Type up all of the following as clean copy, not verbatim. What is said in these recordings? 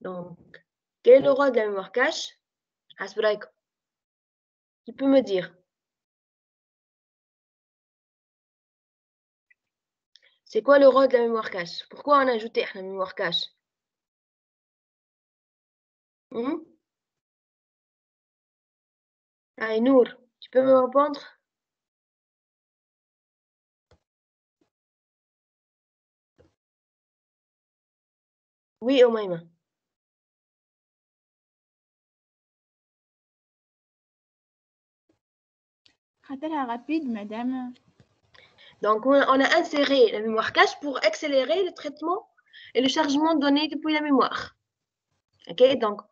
Donc, quel est le rôle de la mémoire cache? Qui peut me dire? C'est quoi le rôle de la mémoire cache? Pourquoi on a ajouté la mémoire cache? Allez, Nour, tu peux me répondre? Oui, Omaïma. خاطرها rapide, madame. Donc, on a inséré la mémoire cache pour accélérer le traitement et le chargement de données depuis la mémoire. OK? Donc,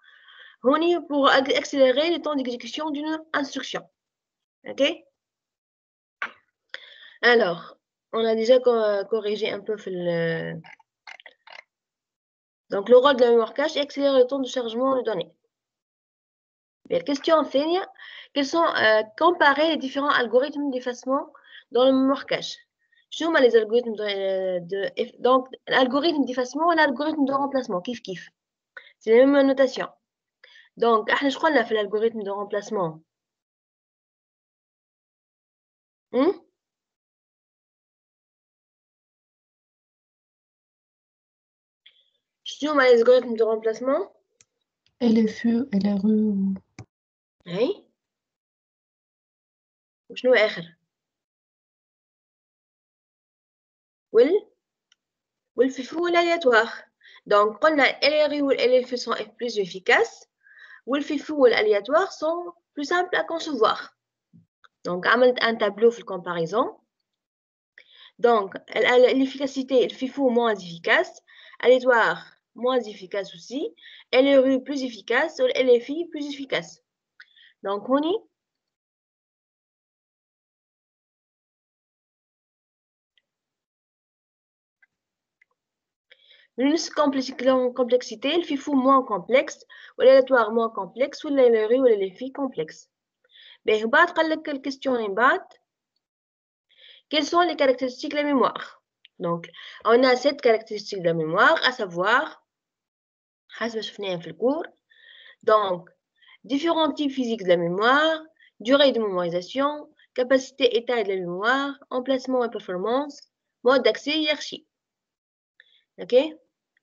on est pour accélérer le temps d'exécution d'une instruction. OK? Alors, on a déjà corrigé un peu le... Donc, le rôle de la mémoire cache est accélérer le temps de chargement de données. La question enseigne quels sont comparer les différents algorithmes d'effacement dans la mémoire cache. شنو هما les algorithmes donc l'algorithme d'effacement et l'algorithme de remplacement كيف كيف. C'est la même notation. Donc احنا شو قلنا في l'algorithme de remplacement؟ شنو هما les algorithmes de remplacement؟ LFE, LRE. هي وشنو آخر؟ والفيفو والaléatoire. Donc قلنا LRE والLFE sont plus efficaces والفيفو والaléatoire sont plus simples à concevoir. Donc عملت un tableau في comparaison. Donc l'efficacité le FIFO moins efficace, aléatoire moins efficace aussi, LRU plus efficace et LFI plus efficace. Donc on y plus complexité, le FIFO moins complexe, ou l'aléatoire moins complexe, ou LRU ou LFI complexe. Mais on va la question quelles sont les caractéristiques de la mémoire? Donc, on a 7 caractéristiques de la mémoire, à savoir, donc, différents types physiques de la mémoire, durée de mémorisation, capacité état de la mémoire, emplacement et performance, mode d'accès hiérarchie. Ok?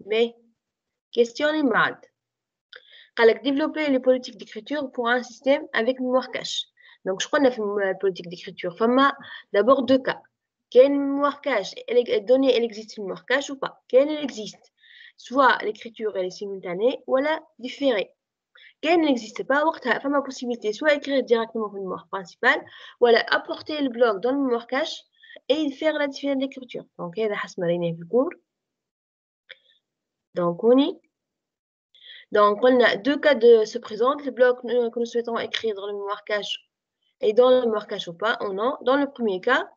Mais, question بعد. قالك développer les politiques d'écriture pour un système avec mémoire cache. Donc, je connais la politique d'écriture. D'abord deux cas. Quelle mémoire cache? Donnée, elle existe une mémoire cache ou pas? Quelle elle existe? Soit l'écriture elle est simultanée ou elle est différée. Quelle n'existe pas, il y a possibilité soit écrire directement dans la mémoire principale ou apporter le bloc dans la mémoire cache et faire la différence d'écriture. Donc, il y a le cours. Donc, on a deux cas se présentent. Le bloc que nous souhaitons écrire dans la mémoire cache et dans la mémoire cache ou pas, ou non. Dans le premier cas,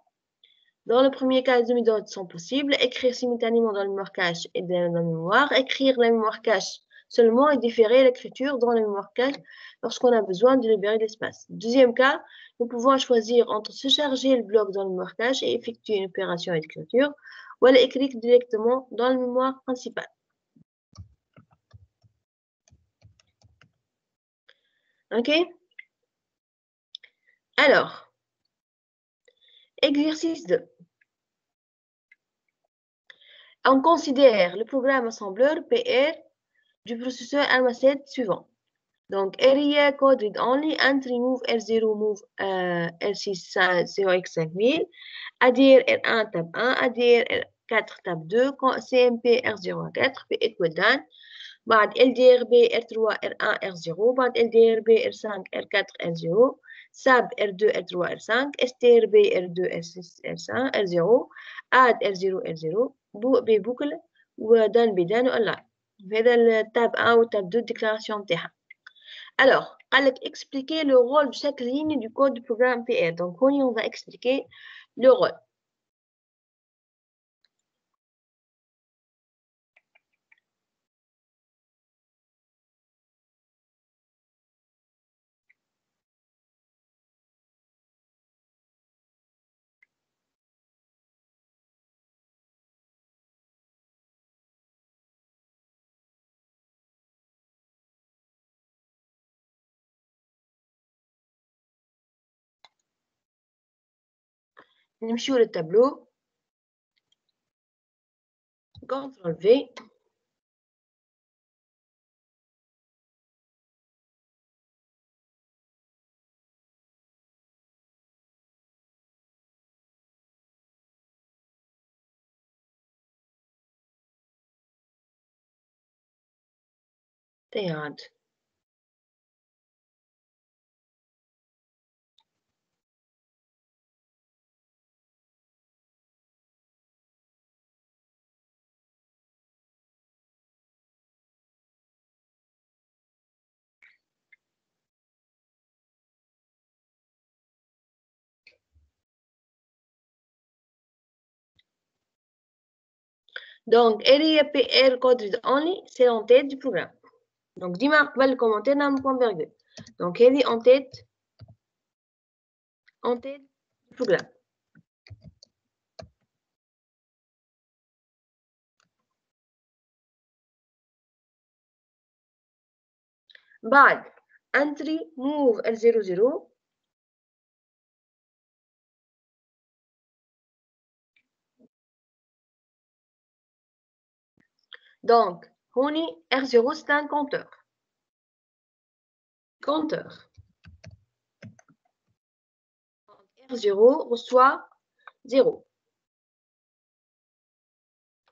les deux méthodes sont possibles. Écrire simultanément dans la mémoire cache et dans la mémoire. Écrire la mémoire cache seulement et différer l'écriture dans la mémoire cache lorsqu'on a besoin de libérer l'espace. Deuxième cas, nous pouvons choisir entre se charger le bloc dans la mémoire cache et effectuer une opération d'écriture ou aller écrire directement dans la mémoire principale. Ok? Alors, exercice 2. On considère le programme assembleur PR du processeur ARM7 suivant. Donc, area code read only and remove R0 move R6 0x5000, adhere R1 tab 1, adhere R4 tab 2, CMP R04, في equal done. بعد LDRB R3 R1 R0, بعد LDRB R5 R4 R0, SAB R2 R3 R5, STRB R2 R6 R5 R0, add R0 R0 ببوكل ودان بدان وألاين. هذا التاب 1 والتاب 2 déclaration نتاعها. Alors, expliquer le rôle de chaque ligne du code du programme PR. Donc, on va expliquer le rôle. نمشيو للتابلو. CTRL V. تيعاد. Donc, area PR code read only, c'est l'entête du programme. Donc, ديما قبل الكومنتير نعمل point virgule. Donc, هذه entête du programme. بعد entry move R00. Donc, هوني R0 c'est un compteur. R0 reçoit 0.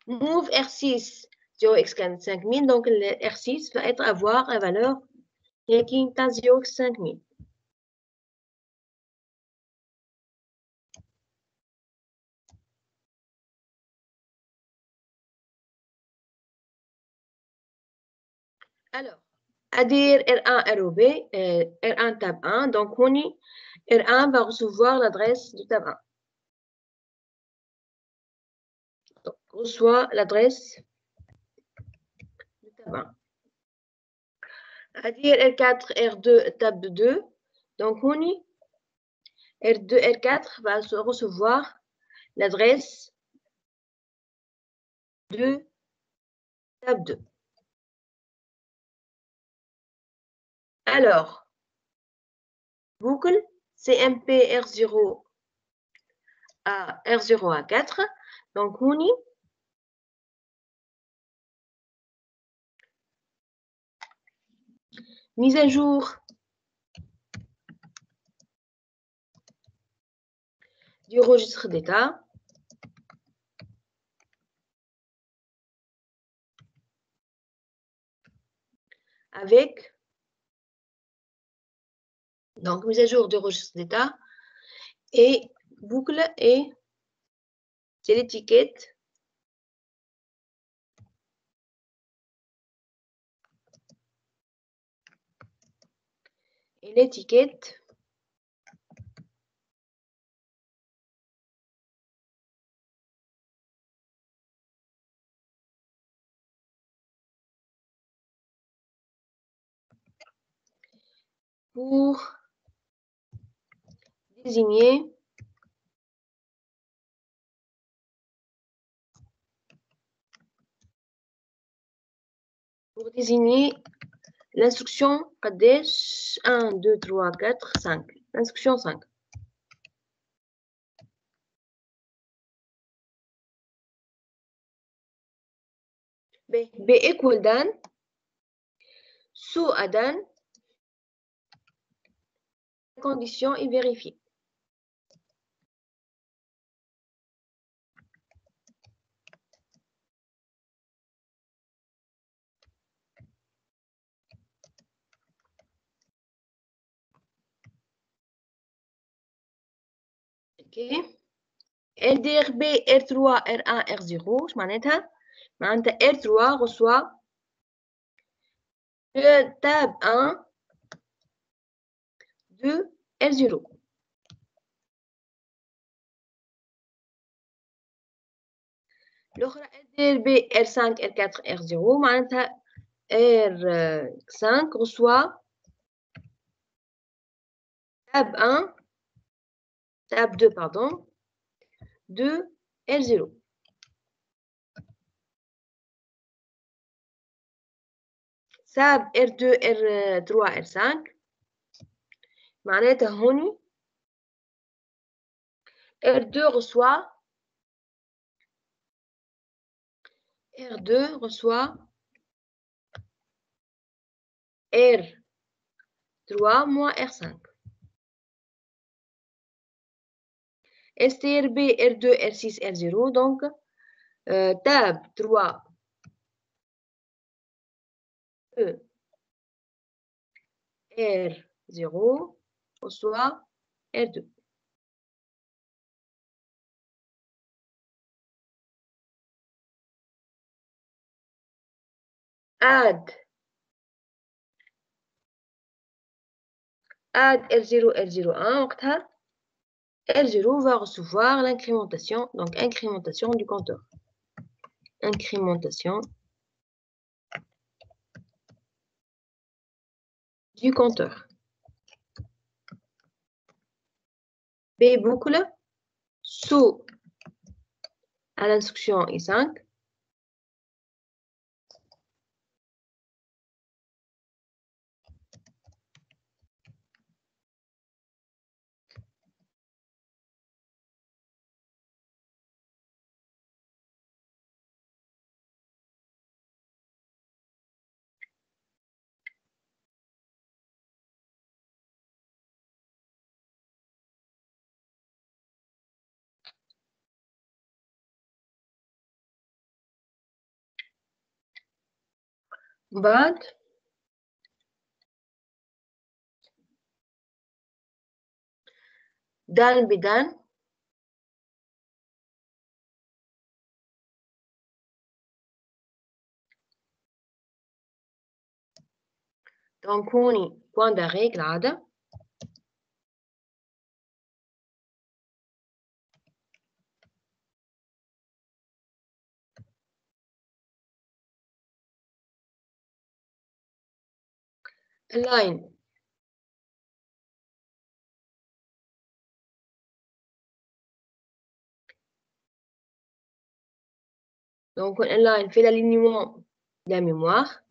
Move R6 0x5000, donc le R6 va avoir la valeur qui est 0x5000. Alors, à dire R1 ROB, R1 tab 1, donc R1 va recevoir l'adresse du tab 1. Donc, reçoit l'adresse du tab 1. À dire R4 R2 tab 2, donc R2 R4 va recevoir l'adresse de tab 2. Alors, boucle CMP R0 à R0 à 4. Donc, mise à jour du registre d'état. Avec, donc, mise à jour du registre d'état et boucle et c'est l'étiquette. Et l'étiquette pour désigner l'instruction قداش 1 2 3 4 5 l'instruction 5. B equal dan sous dan condition est vérifiée. OK. LDRB R3 R1 R0 ايش معناتها؟ معناتها R3 reçoit le tab 1 de R0. الأخرى LDRB R5 R4 R0 معناتها R5 reçoit tab 1 tab 2 pardon de R0. tab R2 R3 R5 معناتها هوني R2 reçoit R3 moins R5. STRB R2 R6 R0, donc tab 3 E R0 reçoit R2. Add R0 R01 وقتها R0 va recevoir l'incrémentation, donc incrémentation du compteur. Incrémentation du compteur. B boucle sous à l'instruction I5. بعد دان بدان donc هوني point d'arrêt كالعادة. اللاين donc اللاين fait l'alignement de la mémoire.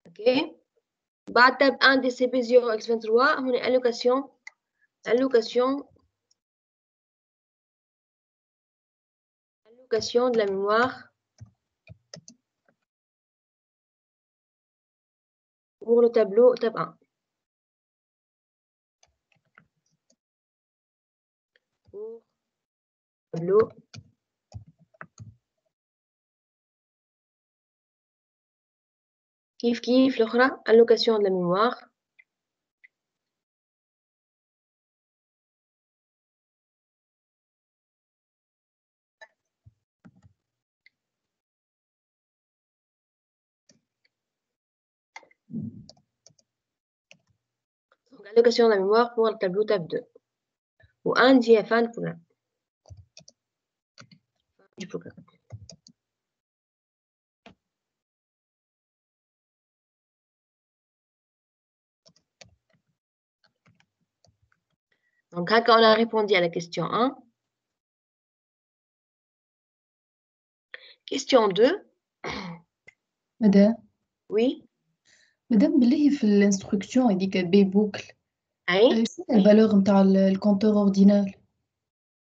ok بعد تاب 1 DCP0 X23 هنا allocation de la mémoire pour le tableau tab 1. Pour tableau كيف الأخرى allocation de la mémoire donc allocation de la mémoire pour le tableau tab 2 ou un dit fin du programme. Donc, quand on a répondu à la question 1. Question 2. مدام Oui. مدام بالله في الانستركسيون هذيك بي بوكل Hein? شنو الفالور نتاع الكونتور اوردينال؟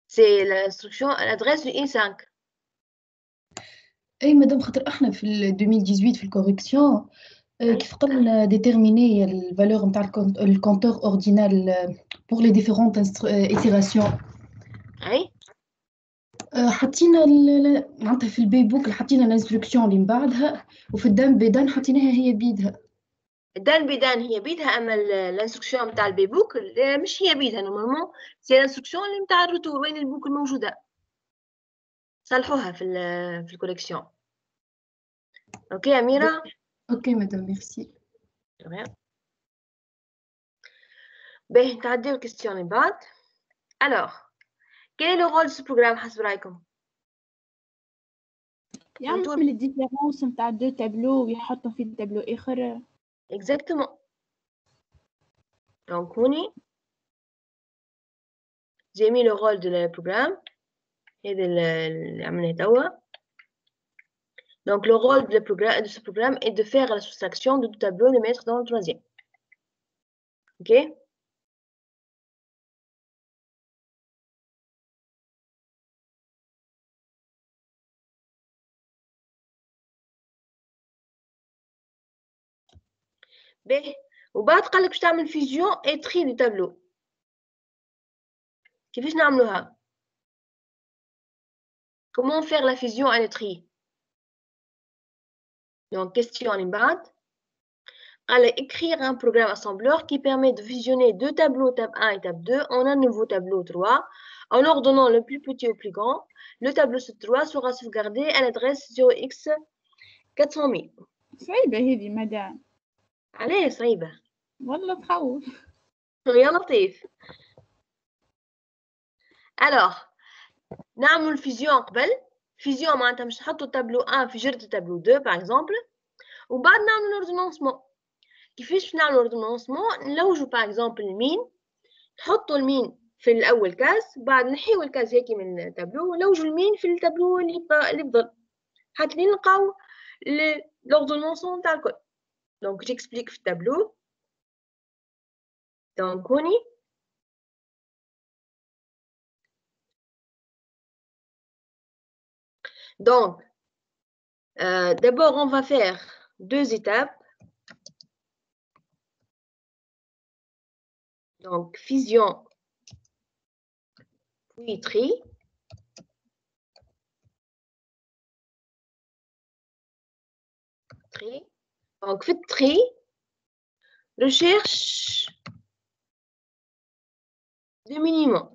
C'est l'instruction à l'adresse du I5. اي مدام خاطر احنا في 2018 في الكوريكسيون كيف قلنا ديتيرميني الفالور نتاع الكونتور اوردينال بور لي ديفيرونت ايتيراسيون. Hein? حطينا معناتها في البي بوك حطينا الانستركسيون اللي من بعدها وفي الدان بيدان حطيناها هي بيدها. الدان بيدان هي بيدها اما الانستركسيون نتاع البي بوك مش هي بيدها نورمالمون سي الانستركسيون اللي نتاع الروتور وين البوك الموجوده صلحوها في الكوليكسيون. اوكي اميره. اوكي مدام ميرسي. باهي نتعديو الكيستيون اللي بعد. alors quel est le rôle de ce programme حسب رايكم؟ يعمل الديفيرونس نتاع دو تابلو ويحطهم في تابلو اخر. exactement. donc هوني j'ai mis le rôle de le programme هذا اللي عملناه توا. Donc, le rôle de ce programme est de faire la soustraction de deux tableaux et le mettre dans le troisième. OK? باهي وبعد قال لك باش تعمل فيزيون اي تري دي تابلو. كيفاش نعملوها؟ Comment faire la fusion et le tri? Donc, question en بعد. Alors, écrire un programme assembleur qui permet de fusionner deux tableaux, tab 1 et tab 2, en un nouveau tableau 3, en ordonnant le plus petit au plus grand. Le tableau 3 sera sauvegardé à l'adresse 0x 400 000. صعيبة هذه مدام. عليه صعيبة. والله تخوف. يا لطيف. Alors, نعمل fusion قبل. Fusion معناتها باش نحطوا tableau 1 في جرة tableau 2 par exemple. وبعد نعمل ordonnancement. كيفاش نعمل ordonnancement؟ نلوجوا par exemple المين. نحطوا المين في الأول كاس، بعد نحيوا الكاس هيك من التابلو ونلوجوا المين في التابلو اللي فضل حتى نلقاو l'ordonnancement تاع الكل. دونك j'explique في التابلو. Donc هوني donc d'abord on va faire deux étapes. Donc fusion puis tri. Donc في tri recherche du minimum.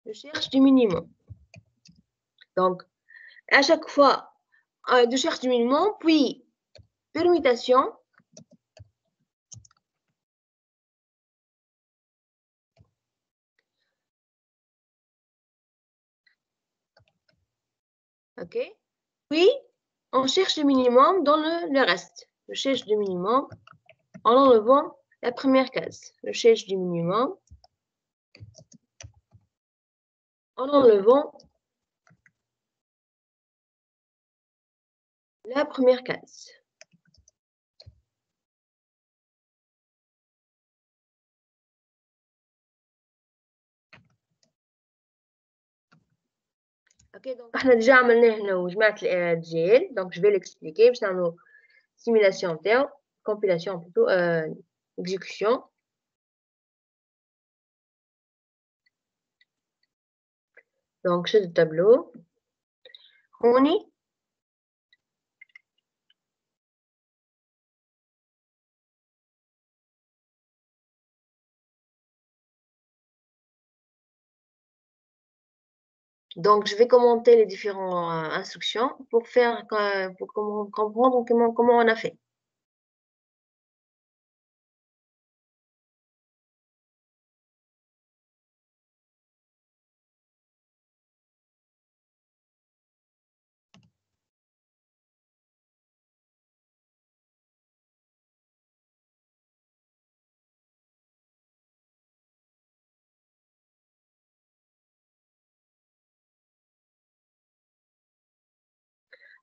Recherche du minimum. Donc à chaque fois de recherche du minimum puis permutation. OK. Puis, on cherche le minimum dans le reste. Je cherche le minimum en enlevant la première case. Je cherche du minimum en enlevant la première case. OK, donc احنا déjà عملناه هنا وجمعت الجيل. Donc je vais l'expliquer باش نعملوا simulation تاعو, compilation plutôt, exécution. Donc c'est le tableau. هوني donc je vais commenter les différentes instructions pour comprendre comment on a fait.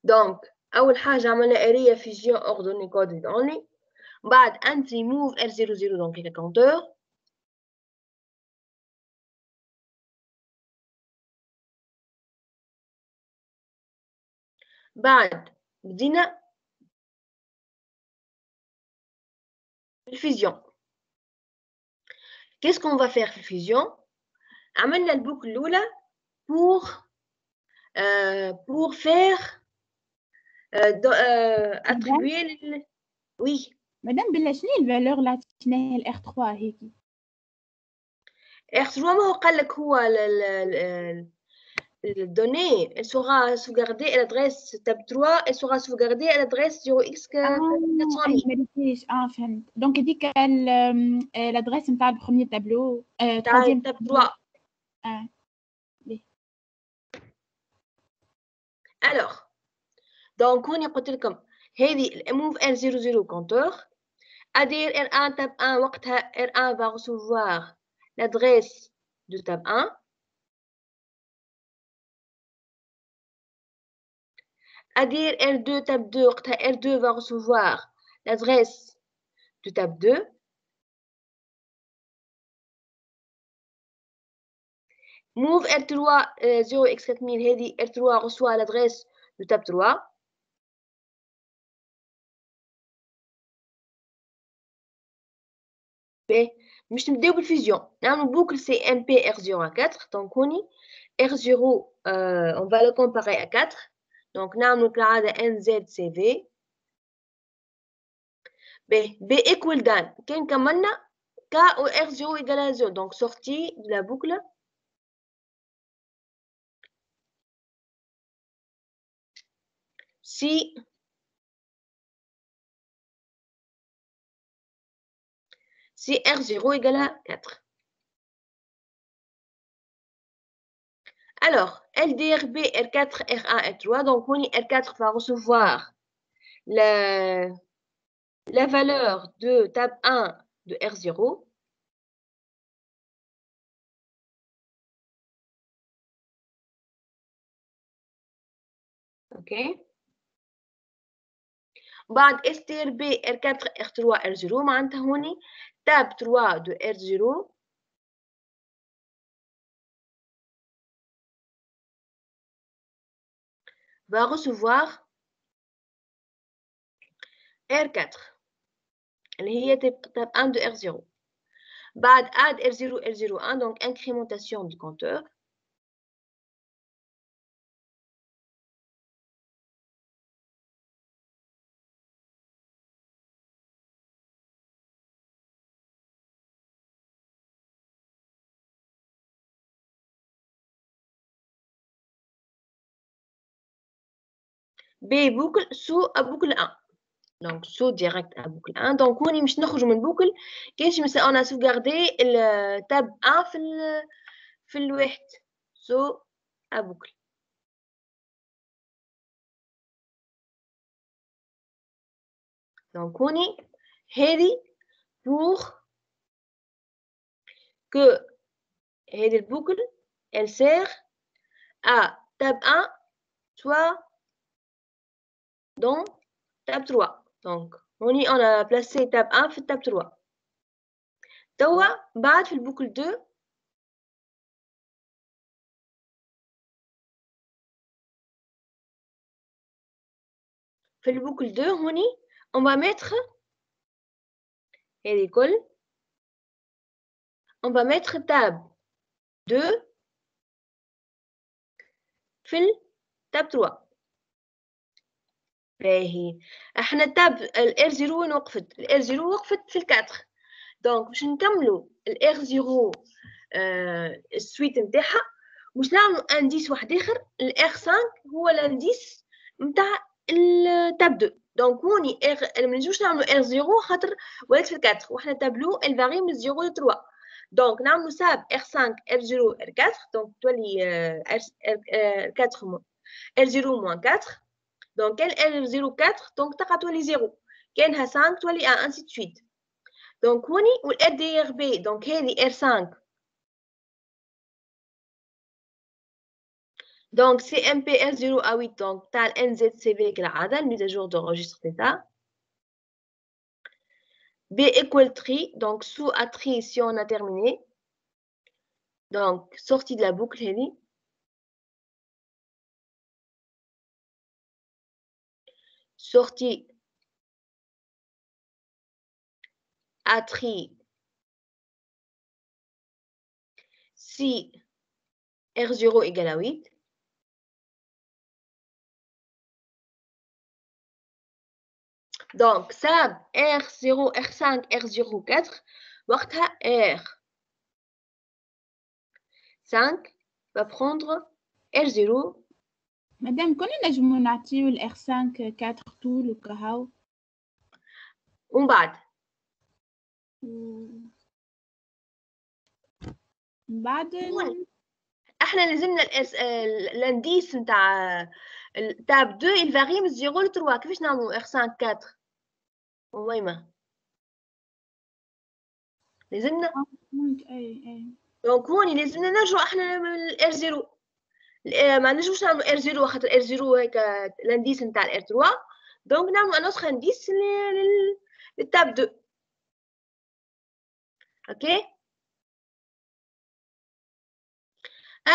Donc, أول حاجة عملنا area fusion ordonnée coded only. بعد entry move R00 donc le compteur. بعد بدينا الفيزيون. Qu'est-ce qu'on va faire في الفيزيون؟ عملنا البوكل الأولى pour faire attribuer oui. مادام بالله شنو هي الفالور اللي عطيناها ال R3 هيك؟ R3 ما هو قال لك هو الدونnées elle sera sauvegardée à l'adresse tab 3 elle sera sauvegardée à l'adresse 0x 400 000. فهمت. دونك هذيك l'adresse نتاع البروميير تابلو troisième tab 3. Alors donc هوني قلت لكم هذه move R00 compteur adire R1 tab 1 وقتها R1 va recevoir l'adresse de tab 1 ادير R2 tab 2 وقتها R2 va recevoir l'adresse de tab 2. Move R3 0x4000 هذه R3 reçoit l'adresse de tab 3. باش نبداو بالفيزيون نعملو بوكل CMP R0 à 4 donc هوني R0 on va le comparer à 4 donc نعملو كالعادة NZCV B equal than كان كملنا K ou R0 égale à 0 donc sortie de la boucle si R0 égale à 4. Alors, LDRB, R4, R1, R3. Donc, R4 va recevoir la valeur de tab 1 de R0. OK. بعد STRB, R4, R3, R0 معناتها هوني tab 3 de R0 va recevoir R4 اللي هي tab 1 de R0. بعد add R0 R01 donc incrémentation du compteur. B boucle sous à boucle 1. Donc, saut direct à boucle 1. Donc, on مش نخرجوا من boucle كاش مثلا on a sauvegardé le tab 1 في الواحد saut à boucle. Donc, on est هذه pour que هذه boucle elle sert à tab 1 soit dans tab 3. Donc, on a placé tab 1 في tab 3. توا بعد في البوكل 2 في البوكل 2 هوني on va mettre هذه كل on va mettre tab 2 في tab 3. باهي احنا تاب الار 0 وين وقفت؟ الار 0 وقفت في ال4 دونك باش نكملوا الار 0 السويت نتاعها واش نعملوا انديس واحد اخر الار 5 هو الانديس نتاع التاب 2 دونك هوني ار ما نجموش نعملوا ار 0 خاطر ولات في ال4 وحنا تابلو الفاري من 0 ل 3 دونك نعملوا ساب ار 5 ار 0 ار 4 دونك تولي ار 4 ار 0 موان 4. Donc, quel R04 donc تقع تولي 0 كانها 5 تولي 1 ainsi de suite. Donc هوني والRDRB donc هذه R5 donc CMP R0 à 8 donc تاع NZCV كالعادة mise à jour de registre d'état. B equal 3 donc sous à 3 si on a terminé. Donc sortie de la boucle هذه. Sortie à 3 si R0 égale à 8. Donc, ça, R0, R5, R04, وقتها R5 va prendre R0. مادام كنا نجمو نعطيو ال R5 4 طول وكهو ومن بعد احنا لازمنا الانديس نتاع تاب 2 الفاري من 0 ل 3 كيفاش نعملوا R5 4 وميمه لازمنا اي دونك هوني لازمنا نرجعوا احنا للR0 ما نجموش نعملو R0 خاطر R0 هيك الانديس نتاع R3 دونك نعملو ان اوتر انديس للتاب 2 اوكي.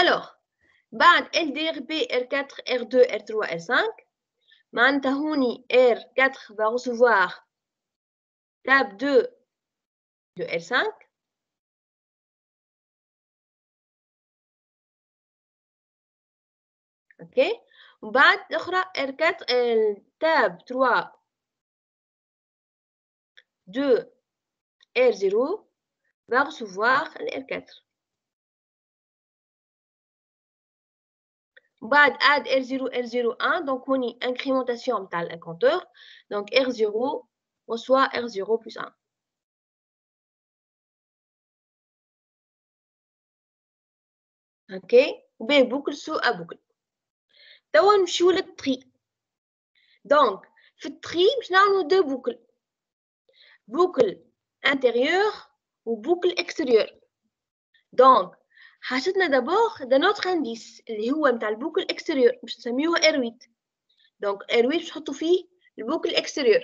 الوغ بعد LDRB R4 R2 R3 R5 معناتها هوني R4 va recevoir tab 2 de R5 اوكي. وبعد الاخرى R4 tab 3 de R0 va recevoir R4 بعد add R0 R01 donc هوني incrémentation نتاع الكونتور donc R0 reçoit R0 plus 1 اوكي. وبين بوكل سو ا بوكل. توا نمشيو للتري دونك في التري باش نعملو دو بوكل بوكل انتيريور وبوكل اكستيريور. دونك حاجتنا دابور دا نوتر انديس اللي هو نتاع البوكل اكستيريور باش نسميوه R8 دونك R8 باش نحطو فيه البوكل اكستيريور.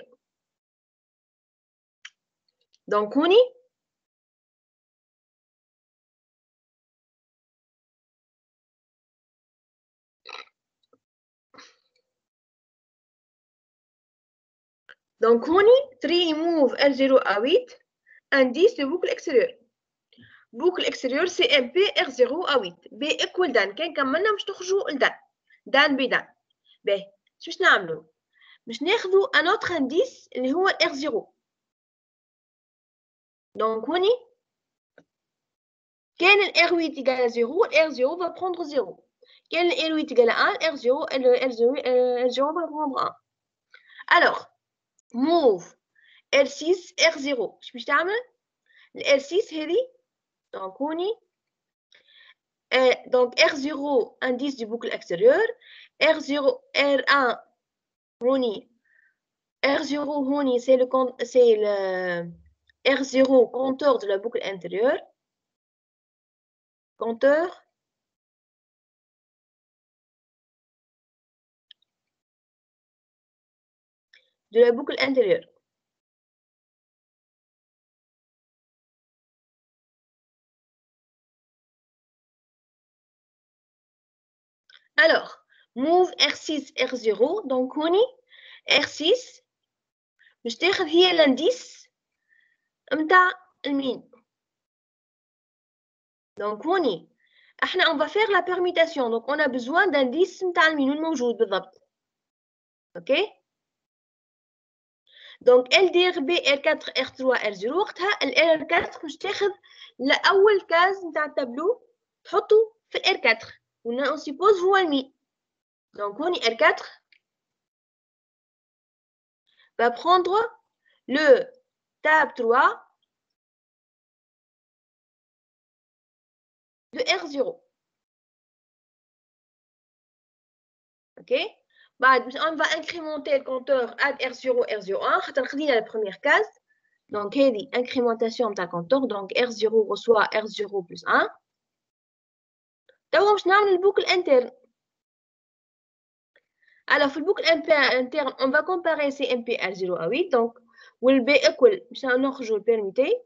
دونك هوني Donc, on y 3 move R0 à 8, indice de boucle extérieure. Boucle extérieure, c'est MP R0 à 8. B equal dan. كان كملنا باش نخرجوا لدان. دان بدان. باهي. شوش نعملوا؟ باش ناخذوا un autre indice اللي هو R0. Donc, on y كان ال R8 égale à 0, R0 va prendre 0. كان ال R8 égale à 1, R0 va prendre 1. Alors, move R6 R0 اش باش تعمل؟ ال R6 هذه donc هوني donc R0 indice du boucle extérieur R0 R1 هوني R0 هوني c'est le R0 compteur de la boucle intérieure compteur de la boucle intérieure. Alors, move R6 R0 donc هوني R6 باش تاخذ هي الانديس نتاع المين. donc هوني احنا on va faire la permutation donc on a besoin d'indice نتاع المين وين موجود بالضبط. اوكي. donc LDRB R4 R3 R0 وقتها ال R4 باش تاخذ لأول كاز نتاع التابلو تحطو في ال R4 on suppose هو المين. donc هوني R4 va prendre le tab 3 de R0. ok. بعد on va incrémenter le compteur add R0 R01 خاطر خدينا la première case donc هذه incrémentation نتاع compteur donc R0 reçoit R0 plus 1. توا باش نعمل البوكل interne. alors في البوكل interne on va comparer CMP R0 à 8 donc will be equal باش نخرجوا البيرميتي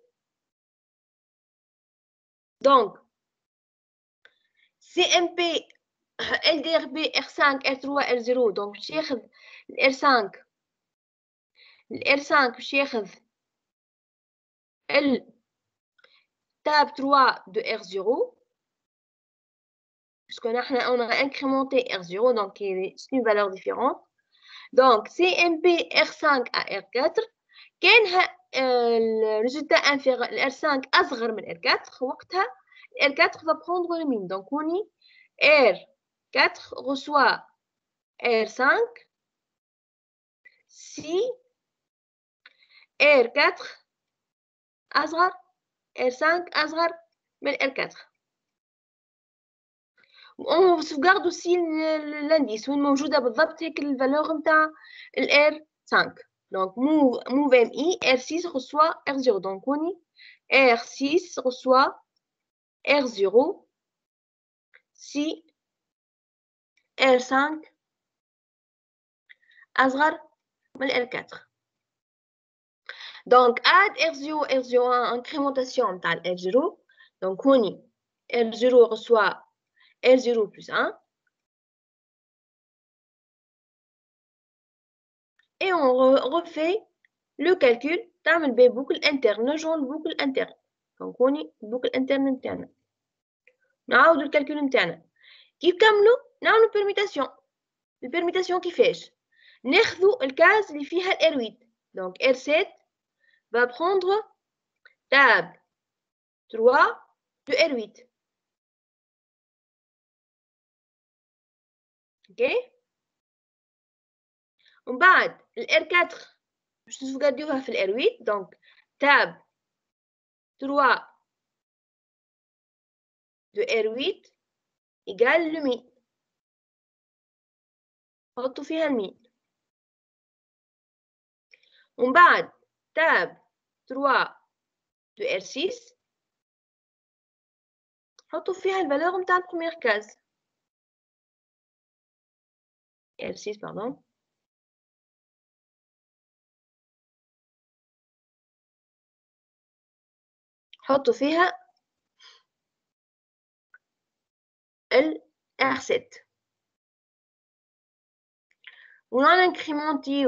donc CMP LDRB R5 R3 R0 donc باش ياخذ ال R5 باش ياخذ ال tab 3 de R0 parce que on a incrémenté R0 donc c'est une valeur différente. donc CMP R5 à R4 كان le résultat inférieur R5 أصغر من R4 وقتها R4 va prendre le min donc on y R4 reçoit R5 si R4 أصغر R5 أصغر من R4. on sauvegarde aussi l'indice وين موجودة بالضبط هيك الفالور نتاع ال R5 donc move MI R6 reçoit R0 donc on y R6 reçoit R0 si R5 أصغر من R4. Donc, add R0, R01, incrémentation de R0. Donc, on R0 reçoit R0 plus 1. Et on refait le calcul dans le boucle interne, genre le boucle interne. Donc, on y boucle interne interne. نعاود الكالكول نتاعنا كيف كملوا نعملوا permutation. البرميتاسيون كيفاش ناخذوا الكاز اللي فيها ال R8. Donc R7 va prendre table 3 de R8. OK. ومن بعد ال R4 باش نسوغاديوها في ال R8. Donc table 3 de R8 égale le min. حطوا فيها المين. ومن بعد table 3 de R6 حطوا فيها الفالور نتاع البروميير كاز. R6 pardon. حطوا فيها ال R7. On a incrémenté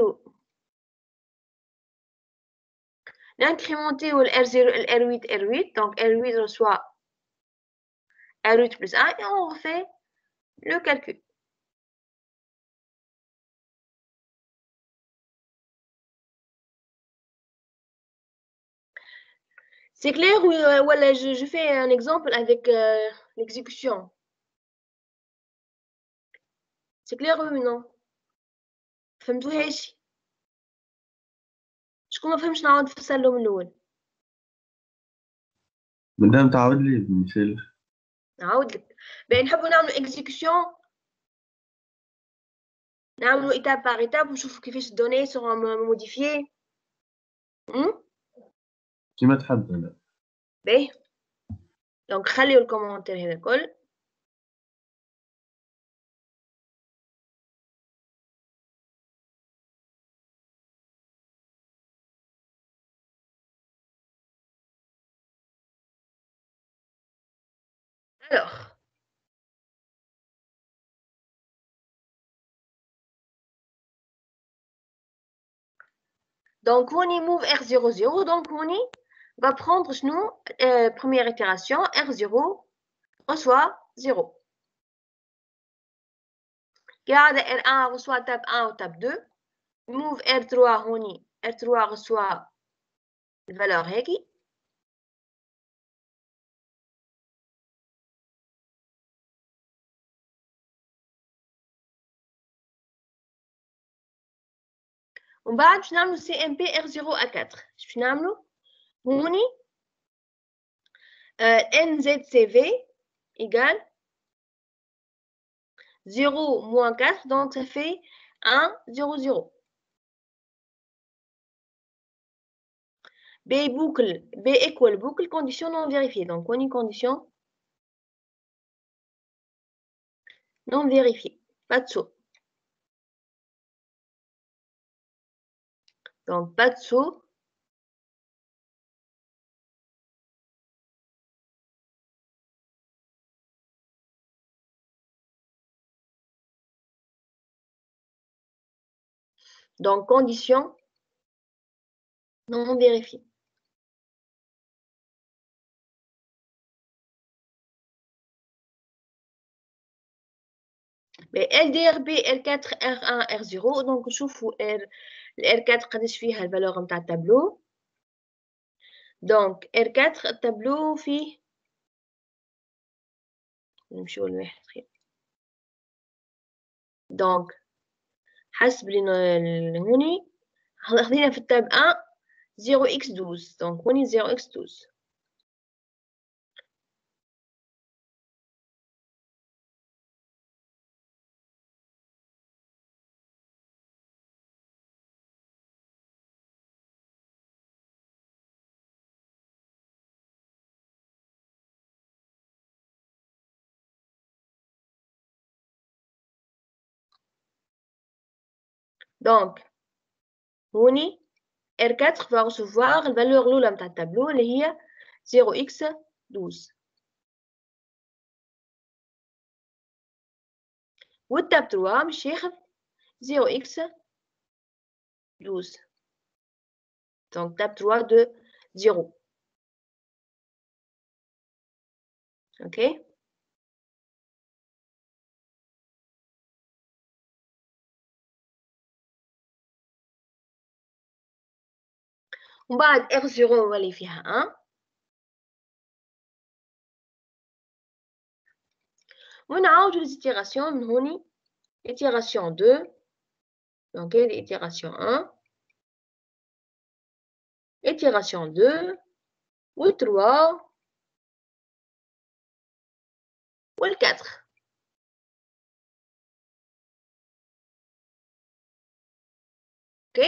le R0, le R8, R8. Donc R8 reçoit R8 plus 1 et on refait le calcul. C'est clair ou voilà, je fais un exemple avec l'exécution. C'est clair ou non? فهمتوهاش؟ شكون ما فهمش نعاود نفسر له من الأول. مادام تعاود لي بمثال. نعاود لك. باهي نحبوا نعملوا اكزيكسيون، نعملوا ايتاب باغ ايتاب ونشوفوا كيفاش الدوني سيغون موديفيي. كيما تحب انا. باهي دونك خليو الكومونتير هذا الكل. Alors, donc on y move R00, donc on y va prendre nous, première itération, R0 reçoit 0. Garde R1 reçoit tab 1 ou tab 2. Move R3 on y, R3 reçoit la valeur هيك. ومن بعد باش نعملو CMP R0 à 4. باش نعملو هوني NZCV égale 0 moins 4, donc ça fait 1, 0, 0. B boucle, B equal boucle, condition non vérifiée. Donc, on y condition non vérifiée. Pas de saut. Donc, pas de saut. Donc, condition non vérifiée. Mais LDRB, L4, R1, R0. Donc, نشوفوا R4 قداش فيها الفالور نتاع التابلو. Donc, R4 التابلو فيه نمشيو لواحد خير. Donc, حسب هوني خذينا في التاب 1 0x12. Donc, هوني 0x12. Donc, هوني R4 va recevoir la valeur الأولى متاع التابلو اللي هي 0x12. والتاب 3 مش ياخذ 0x12. Donc, tab 3 de 0. OK. ومن بعد R0 نولي فيها 1. ونعاودو les itérations من هوني. Itération 2. Donc, itération 1. Itération 2. و 3. و 4. OK.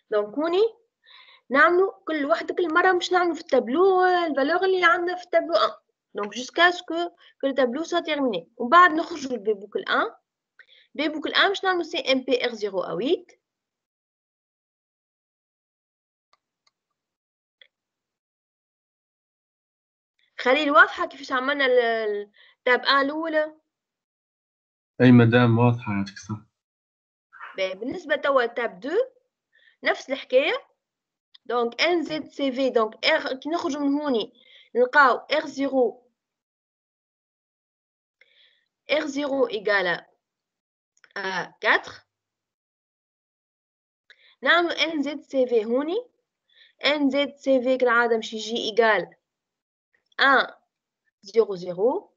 Donc, هوني نعملو كل مرة مش نعملو في التابلو الفالور اللي عندنا في التابلو 1. Donc, jusqu'à ce que le tableau soit terminé. ومن بعد نخرجو ببوكل 1. ببوكل 1 باش نعملو CMP R0 à 8. خليل واضحة كيفاش عملنا التاب 1 الأولى؟ أي مدام واضحة يعطيك الصحة. بالنسبة توا التاب 2 نفس الحكاية. دونك NZCV دونك R كي نخرجو من هوني نلقاو R0 إيكالا 4. نعملو NZCV هوني. NZCV كالعادة مش يجي إيكال 1 0 0.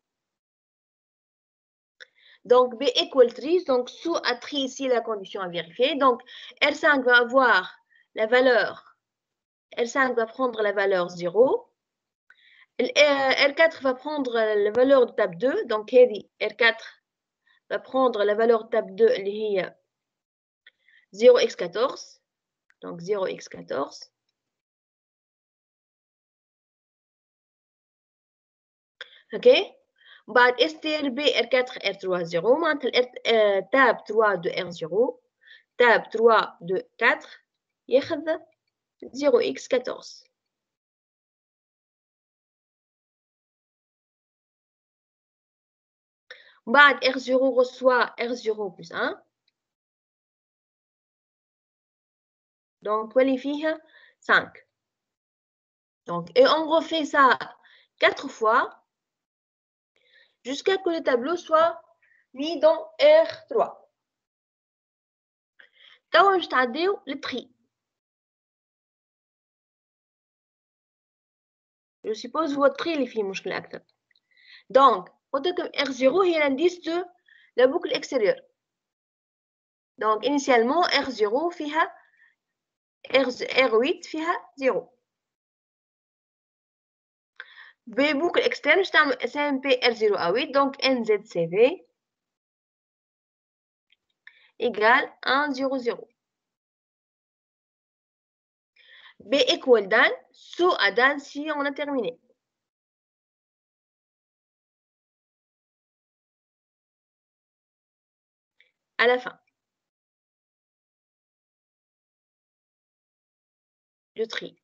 Donc B equal 3, donc sous A 3 ici la condition à vérifier. Donc R5 va avoir la valeur, R5 va prendre la valeur 0. R4 va prendre la valeur de table 2, donc R4 va prendre la valeur de table 2 اللي هي 0x14, donc 0x14. Ok. بعد STRB R4 R3 0 معناتها تاب 3 de R0 تاب 3 de 4 ياخذ 0x14. بعد R0 reçoit R0 plus 1. Donc, تولي فيها 5. Donc, et on refait ça 4 fois jusqu'à que le tableau soit mis dans R3. توا باش تعديو للتري. Je suppose هو التري اللي فيه مشكلة أكثر. Donc, قلت لكم R0 هي l'indice de la boucle extérieure. Donc, initialement R0 فيها R8 فيها 0. ببوكل externe je تعمل SMP R0 à 8 donc NZCV égale 1 0 0. B equal Dan, sous à Dan si on a terminé. À la fin. Le tri.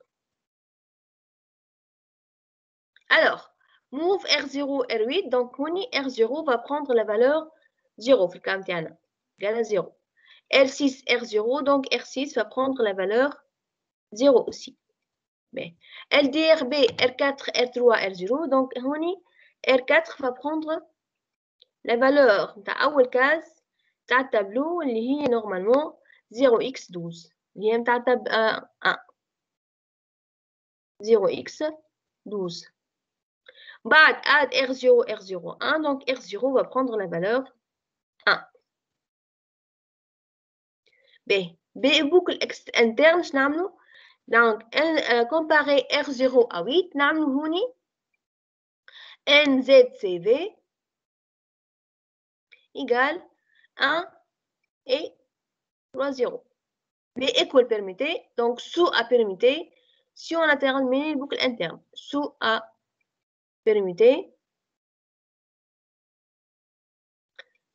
Alors, move R0, R8, donc R0 va prendre la valeur 0, égale à 0. R6, R0, donc R6 va prendre la valeur 0 aussi. Mais LDRB, R4, R3, R0, donc R4 va prendre la valeur de la case de tableau qui est normalement 0x12. اللي هي متاع 1 0x12. بعد add R0 R0 1 donc R0 va prendre la valeur 1. B boucle interne je نعملو donc comparer R0 à 8 نعملو هوني NZCV égale 1 et 3 0. B equal permuté, donc sous A permuté, si on a terminé une boucle interne, sous A permuté,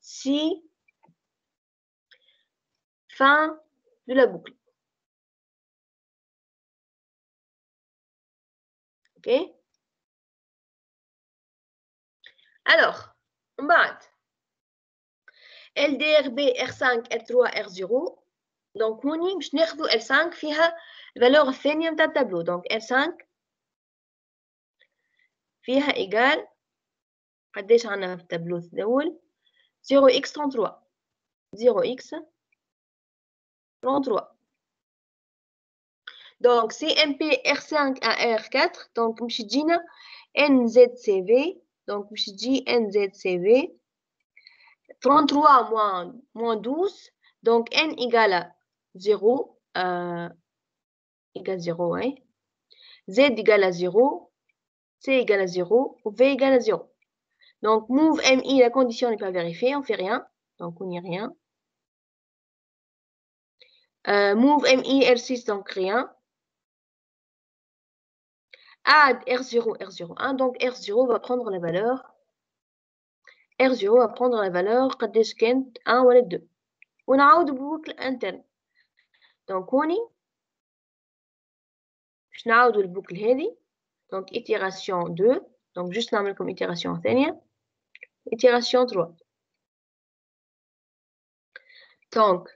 si fin de la boucle. Ok? Alors, on va LDRB R5 R3 R0. Donc هوني باش ناخذوا R5 فيها الفالور الثانية نتاع التابلو. donc R5 فيها إيجال قداش عندنا في التابلو الأول 0x33 0x33. donc CMP R5 à R4 donc باش تجينا NZCV donc باش تجي NZCV 33 moins 12 donc N égale à 0 égale 0 ouais. Z égale à 0 C égale à 0 ou V égale à 0. Donc, move MI, la condition n'est pas vérifiée, on ne fait rien. Donc, on n'y est rien. Move MI, R6, donc rien. Add R0, R01. Donc, R0 va prendre la valeur. R0 va prendre la valeur قداش كانت 1 ولا 2. ونعاود ببوكل interne. Donc, هوني باش نعاودو البوكل هذه. Donc, itération 2. Donc, juste نعمل comme itération ثانية. Itération 3. Donc,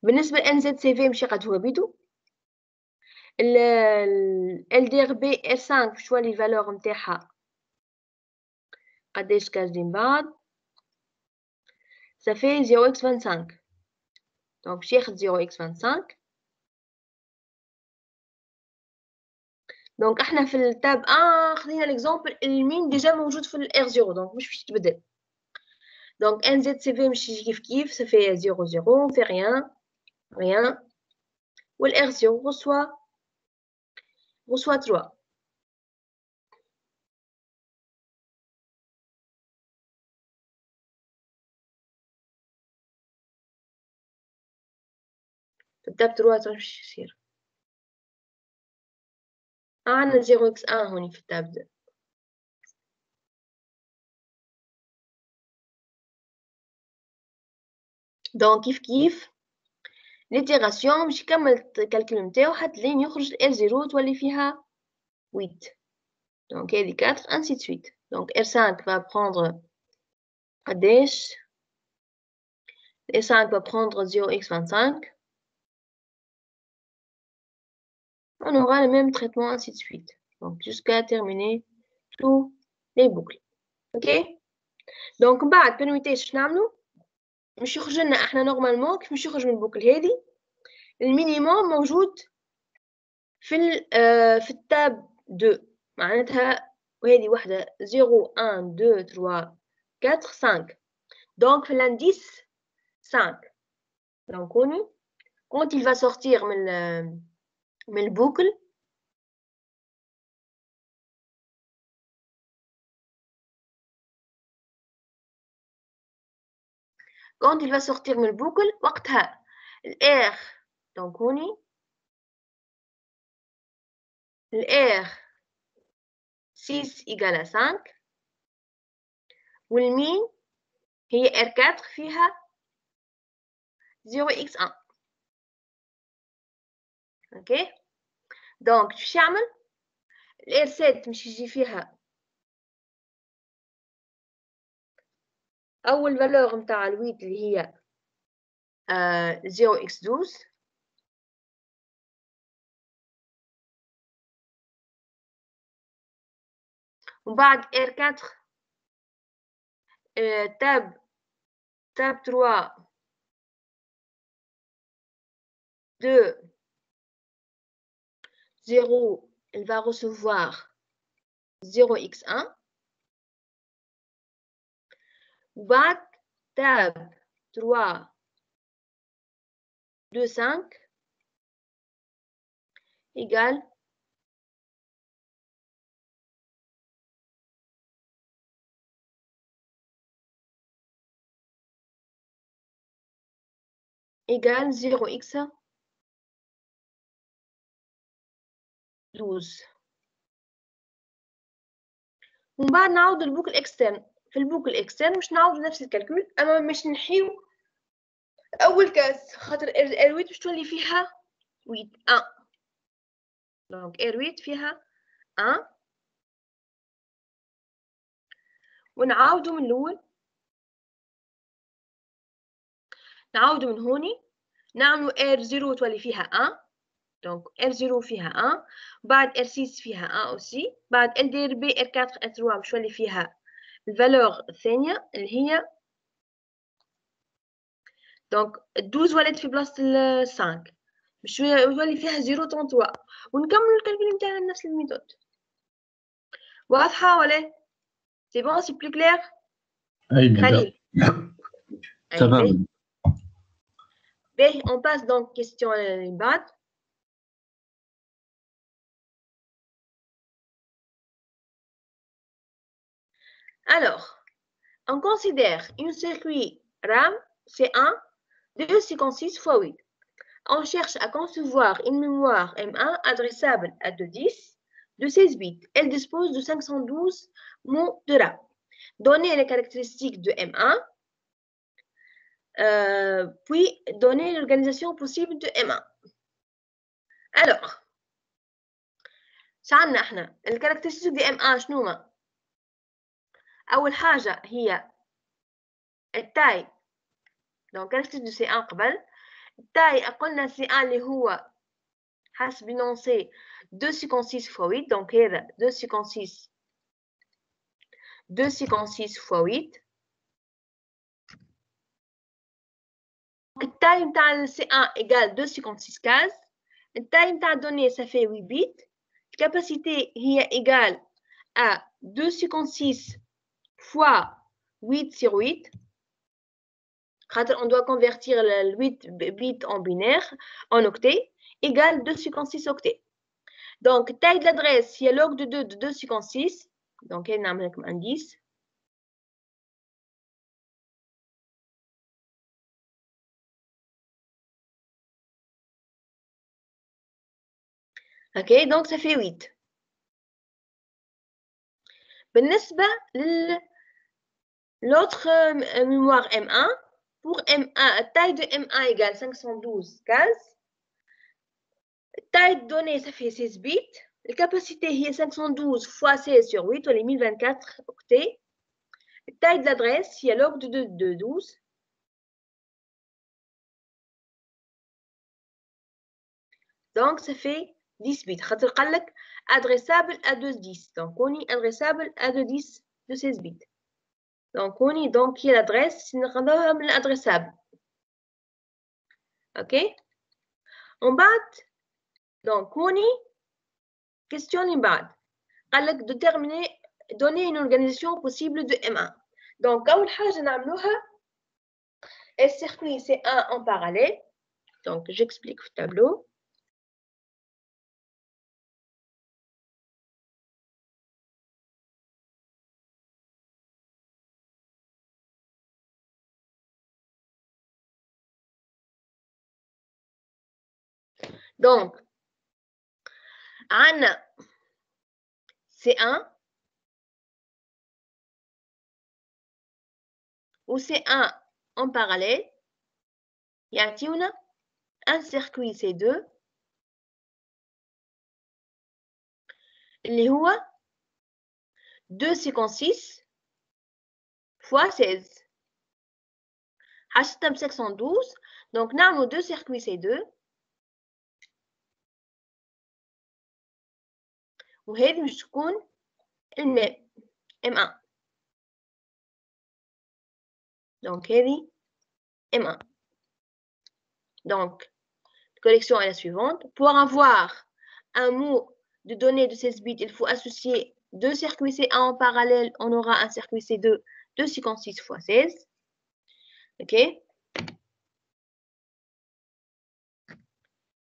بالنسبة ل NZCV مش قد هو بيدو. ال LDRB R5 شو لي الفالور نتاعها قداش كازين بعض ça fait 0x25 donc باش ياخد 0x25 donc احنا في التاب خدينا الاكزامبل المين ديجا موجود في الار 0 donc مش باش تبدل donc NZCV مش يجي كيف ça fait 0 0 on fait rien والار 0 reçoit 3. في التاب 3 باش يصير عندنا 0x1 هوني في التاب 2. دونك كيف ليتيراسيون باش يكمل الكالكول نتاعو حتى لين يخرج ال 0 تولي فيها 8. دونك هذه 4 ainsi de suite. Donc R5 va prendre قداش R5 va prendre 0x25. On aura le même traitement ainsi de suite. Donc jusqu'à terminer tous les boucles. Ok? Donc بعد permutation شنو نعملو؟ مش يخرج لنا احنا نورمالمون كيف مش يخرج من البوكل هذه المينيموم موجود في التاب 2 معناتها وهذه واحدة 0 1 2 3 4 5 donc في l'indice 5 donc quand il va sortir من البوكل quand il va sortir من البوكل وقتها الR donc هوني الR 6 égale à 5 والمين هي R4 فيها 0x1 اوكي دونك شو يعمل الR7 مش يجي فيها اول فالور نتاع الويت اللي هي 0x12 وبعد R4 تاب 3 2 0 elle va recevoir 0x1 وبعد تاب 3 2 5 égale égale 0x 12 ومن بعد نعاود البوكل اكسترن في البوكل اكسترن مش نعاود نفس الكالكول اما مش نحيو أول كاس خاطر R8 باش تولي فيها 8 1 دونك R8 فيها 1 ونعاودو من الأول نعاودو من هوني نعملو R0 تولي فيها 1 دونك R0 فيها 1 بعد R6 فيها 1 أوسي بعد LDRB R4 R3 باش تولي فيها الفالور الثانية اللي هي دونك 12 ولات في بلاصة 5 باش يولي فيها 0.33 ونكملو الكالكول نتاعنا بنفس الميثود واضحة ولا سي بون سي بلو كلير أي خليل تمام. باهي on passe donc question اللي بعد alors on considère une circuit RAM C1 de 56 x 8 on cherche à concevoir une mémoire M1 adressable à 2 disques de 16 bits. Elle dispose de 512 mots de RAM. Donnez les caractéristiques de M1, puis donnez l'organisation possible de M1. Alors, شعلنا احنا الكاركترستيك دي M1 شنو هما؟ أول حاجة هي التاي دونك كاركترستيك دو C1 قبل التاي قلنا C1 اللي هو حسب énoncé 256 x 8 donc هذا 256 x 8 التاي نتاع ال C1 égale 256 cases التاي نتاع الدوني ça fait 8 bits الكاباسيتي هي égale à 256 fois 8 sur 8 خاطر on doit convertir le 8 bits en binaire en octet égale 256 octets donc taille de l'adresse هي log de 2 de 256 donc هنا نعمل لكم indice ok donc ça fait 8 بالنسبة l'autre mémoire M1 pour M1 taille de M1 égale 512 cases taille de donnée ça fait 16 bits la capacité est 512 fois 16 sur 8 ou les 1024 octets la taille de l'adresse est log de 12 donc ça fait 10 bits خاطر قال لك adressable à 2 10 donc on est adressable à 2 10 de 16 bits donc on est donc qui est l'adresse ناخذوها من l'adressable ok en bas donc on est question اللي بعد قال لك déterminer donner une organisation possible de M1 donc أول حاجة نعملوها le circuit C1 en parallèle donc j'explique au tableau donc عنا C1 ou C1 en parallèle يعطيونا un circuit C2 اللي هو 256 fois 16 حشتها ب 612 donc نعملو 2 circuits C2 وهذه باش تكون الميم M1 donc هذه M1 donc la collection est la suivante pour avoir un mot de données de 16 bits il faut associer deux circuits C1 en parallèle on aura un circuit C2 de 56 fois 16 ok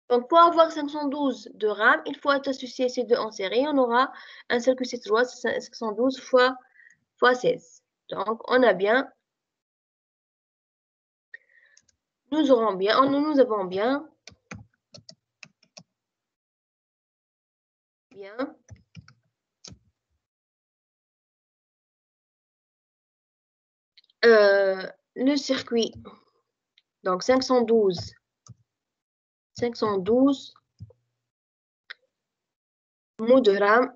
donc pour avoir 512 de RAM il faut associer ces deux en série on aura un circuit C3 512 fois 16 donc on a bien nous avons bien le circuit Donc 512 mots de RAM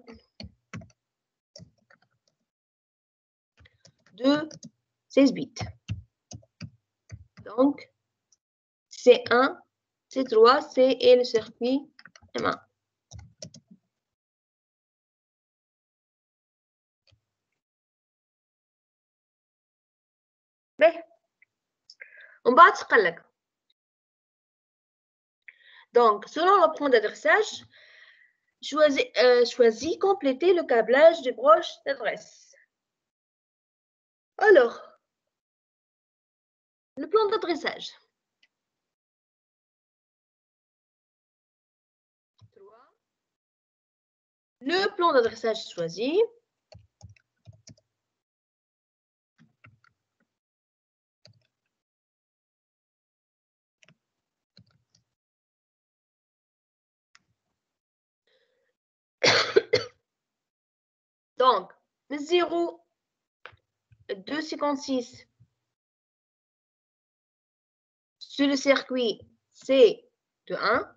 de 16 bits. Donc C1, C3, C et le circuit M1. باهي ومن بعد تقلق. Donc selon le plan d'adressage, choisis compléter le câblage des broches d'adresse. Alors, le plan d'adressage. Le plan d'adressage choisi. Donc, 0, 256 sur le circuit C de 1.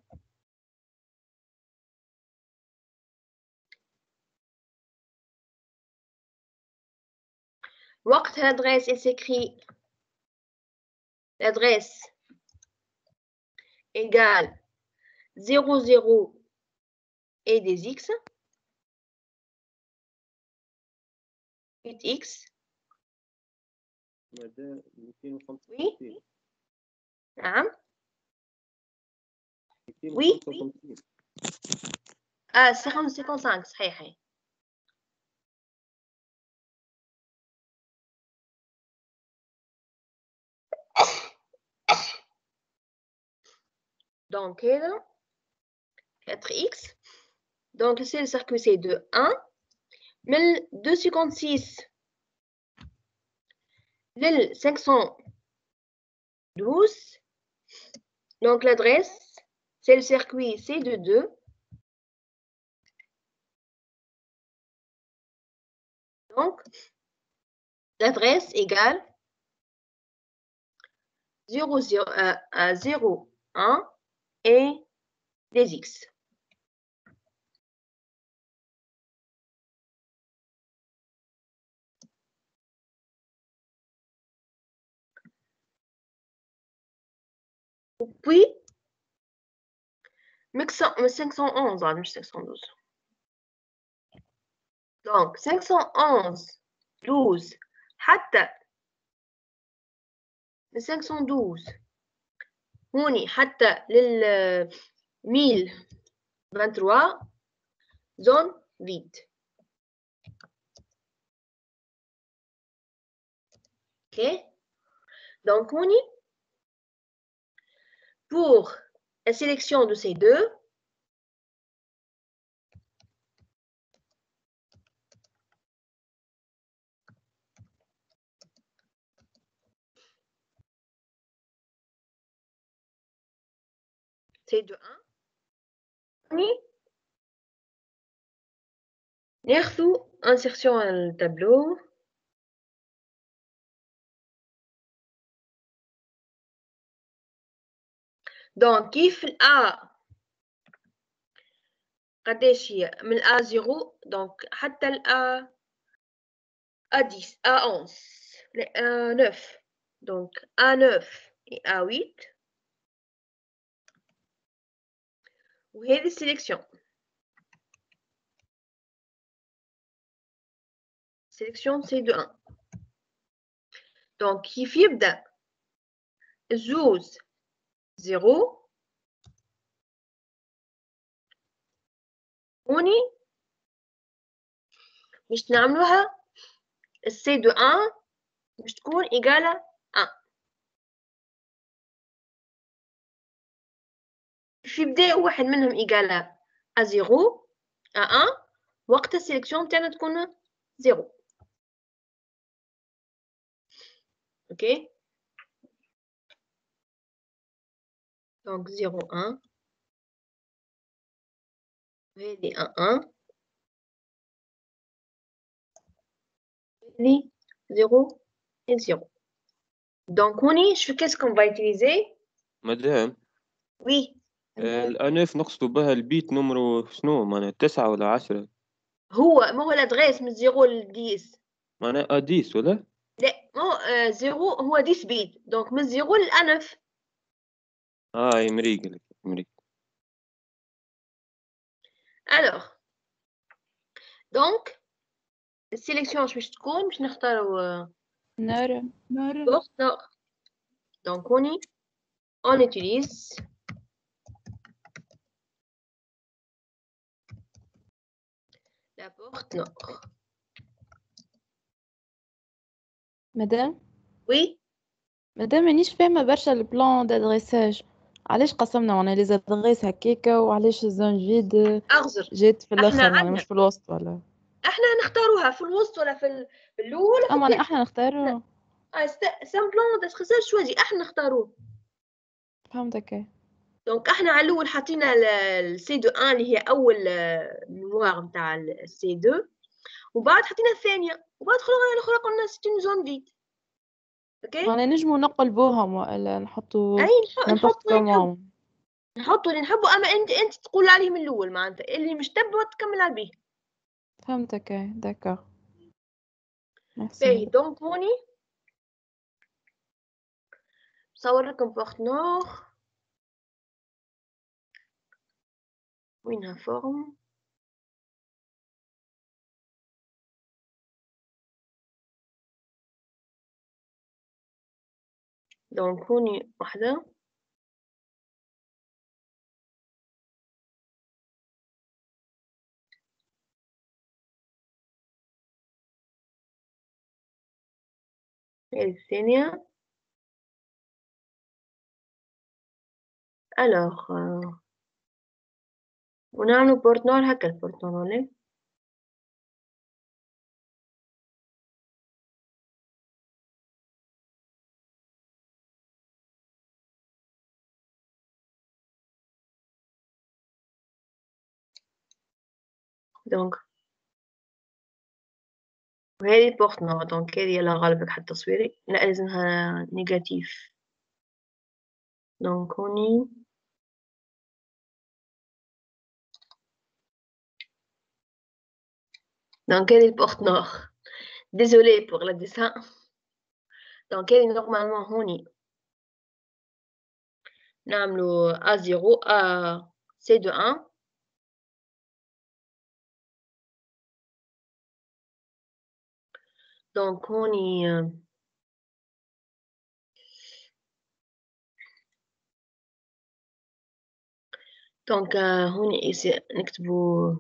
وقت l'adresse, il s'écrit l'adresse égale 00 et des X. 8X. Oui. نعم. Oui. Ah, 55 صحيح. Donc, 4X. Donc, c'est le circuit C de 1. Mais 256. Le 512. Donc, l'adresse, c'est le circuit C de 2. Donc, l'adresse égale 0, 0, 0, 1 et des X. Puis, 511, مش 512. Donc, 511, 12, حتى 512 هوني حتى لل 1023 zone vide. Ok. Donc, هوني pour la sélection de ces deux, c'est de 1. ناخذوا insertion على التابلو. Donc كيف A قداش هي من A0 donc حتى A A10 A11 A9 donc A9 et A8 وهذه السيليكسيون sélection C de 1. Donc كيف يبدأ الزوز 0 هوني باش نعملوها السي دو 1 باش تكون إيجالة 1. في بداية واحد منهم إيجالة A0 A1 وقت السيليكسيون تاعنا تكون 0. اوكي دونك 0 1 هذه 1 هذه 0 et 0. Donc, qu'est-ce qu'on va utiliser? مدام Oui. الأنف نقصد بها البيت نمرو شنو معناها 9 ولا 10 ما هو الادريس من 0 ل 10 معناها 10 ولا؟ لا مو 0 هو 10 بيت دونك من 0 للأنف. مريقل مريقل. Alors donc السيليكسيون باش تكون باش نختاروا نار donc on utilise la porte nord. مدام Oui. مدام مانيش فاهمة برشا البلان دادريساج، علاش قسمنا معناها لي زادريس هكاكا وعلاش الزون فيد أغزر جات في احنا الاخر معناها عندنا مش في الوسط ولا احنا نختاروها في الوسط ولا في الاول ولا في اما الثاني. احنا نختاروا سي ان بلان دادريساج شوازي احنا نختاروه. فهمتك. دونك احنا على الاول حطينا السي دو 1 اللي هي اول ميموار نتاع السي 2 وبعد حطينا الثانيه وبعد الاخرى قلنا سيت اون زون فيد. اوكي معناها نجموا نقلبوهم ولا نحطوا اي نحط كومون نحطوا اللي نحبوا اما انت تقول عليه من الاول معناتها اللي مش تبوا تكمل عليه. فهمتك داكور. باهي دونك هوني نصور لكم بورت نور وينها فورم. دونك هوني وحده الثانية. alors ونعملوا بورت نور هكا البورت نور ولا دونك وهذه بورت نور دونك هذه يلا غالبك حتى تصويري لا لازمها نيجاتيف. دونك هوني دونك هذه البورت نور désolé pour le dessin. دونك هذه نورمالمون هوني نعملو A0 A C de 1 دونك هوني دونك هوني نكتبو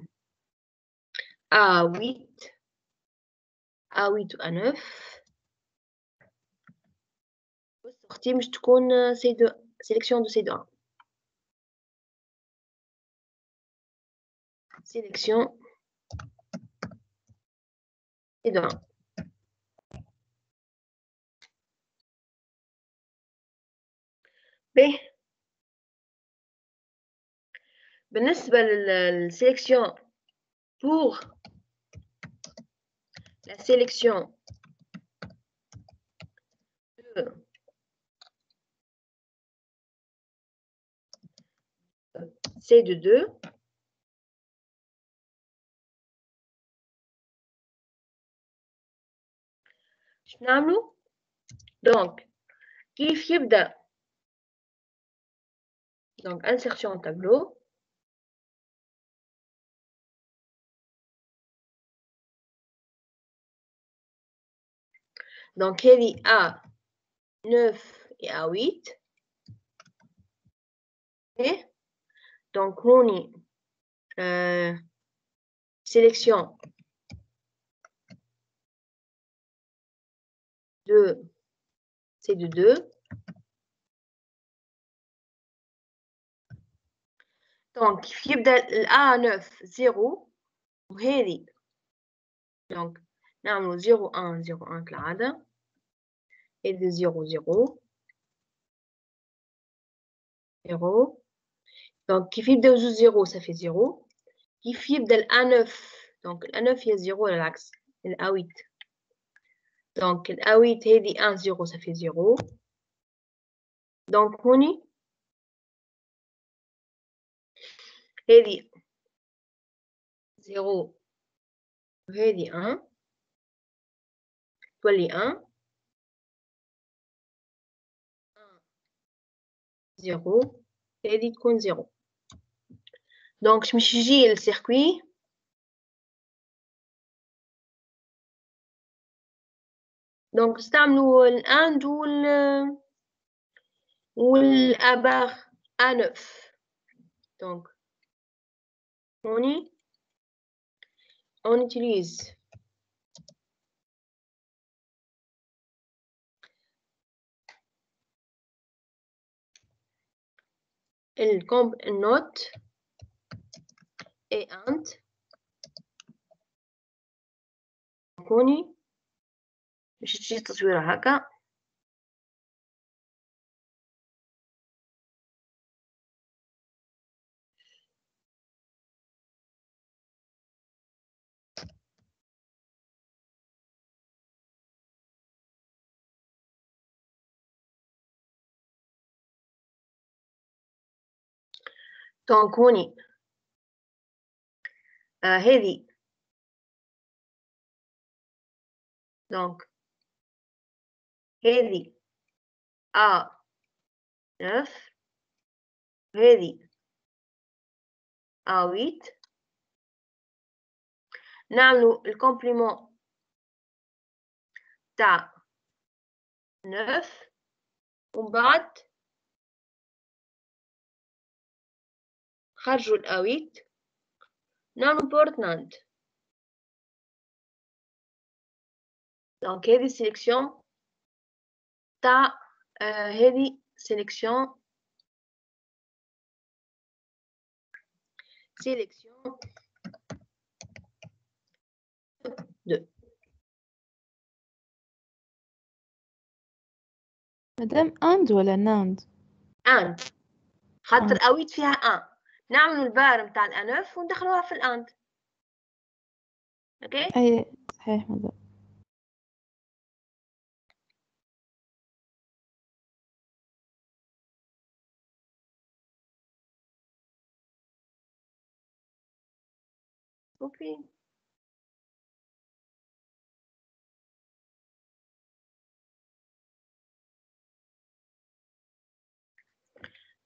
A8 A8 و A9 والسورتي مش تكون C2 sélection de C2 sélection C2 ب بالنسبة للسيليكسيون pour la sélection de C de 2 شنو نعملو دونك كيف يبدأ دونك insertion tableau دونك هذه A9 et A8 et donc هوني sélection de C de 2 دونك كيف يبدأ ال A9 0 وهذه دونك نعملو 0 1 0 1 كالعادة هذه 0 0 0 دونك كيف يبداو زوج زيرو صافي زيرو كيف يبدا ال A9 دونك ال A9 هي زيرو على العكس ال A8 دونك ال A8 هذه 1 0 صافي زيرو Donc, هوني هذه 0 وهذه 1 تولي 1 0 هذه تكون 0. دونك باش يجي السيركوي دونك نستعملوا الاند والابار A9. Donc on utilise النوت et and هوني باش تجي تصويرها هكا. دونك هوني هذه دونك هذه A9 هذه A8. نعملوا الكومبليمون تاع 9 ومن بعد خرجوا الأويت نعملوا بورتلاند. دونك هذه سيليكسيون تاع هذه سيليكسيون 2. مادام اند ولا ناند؟ اند خاطر اويت فيها 1 نعملوا البار نتاع الانف وندخلوها في الاند. اوكي اي صحيح مادام. اوكي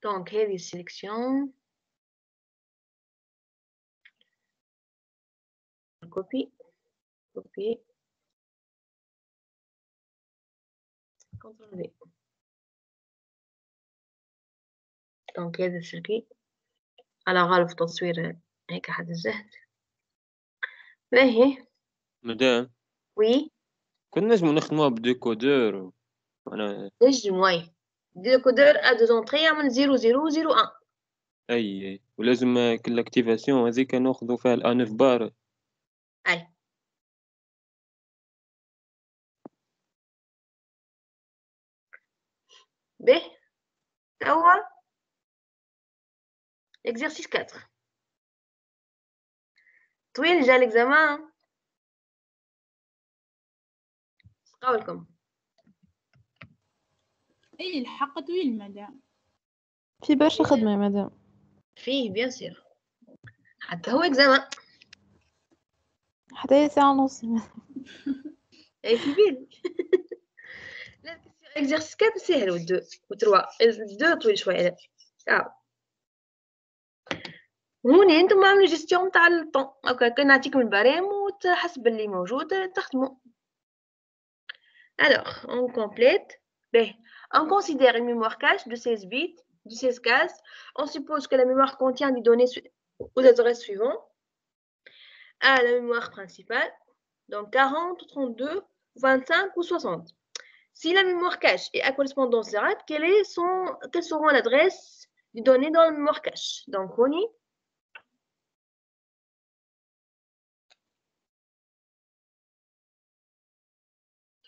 دونك هذه السيليكسيون كوبي كنترول في. دونك هذا السيركي على غالب تصوير هيك حد الزهد. باهي مدام وي كنا نجمو نخدموها بديكودور. انا نجم واي ديكودور ا دو زونطري يعمل 0001. اي ولازم كل اكتيفاسيون هذيك ناخذوا فيها الانف بار. اي به توا exercice 4 طويل جا l'examen. قولكم اي الحق طويل مدام. في برشا خدمة يا مدام. فيه بيان سير حتى هو examen. حتى هي ساعة ونص. اي في بالي. لا exercice 4 سهل و 2 و 3 2 طويل شويه. هوني انتم عاملوا جيستيون تاع الطون هكا كان نعطيكم البرام وتحسب اللي موجود تخدموا. Alors on complète. On considère une mémoire cache de 16 bits de 16 cases. On suppose que la mémoire contient des données aux adresses suivantes. A, la mémoire principale, donc 40, 32, 25 ou 60. Si la mémoire cache est à correspondance directe, quelles seront l'adresse des données dans la mémoire cache? Donc on y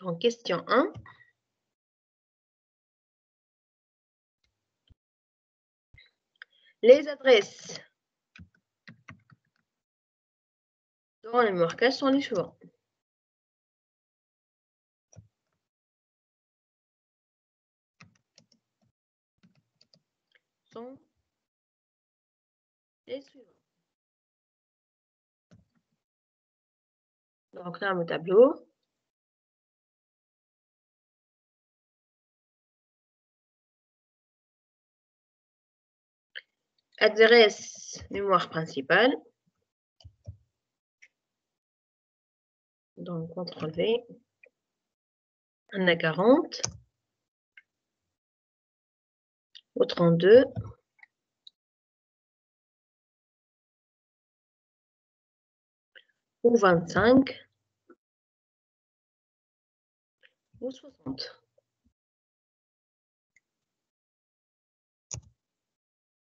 donc question 1. Les adresses dans la mémoire cache sont les suivantes. sont les suivants. Donc, là, le tableau. Adresse mémoire principale. Donc, CTRL V. On a 40. Au 32. Ou 25. Ou 60.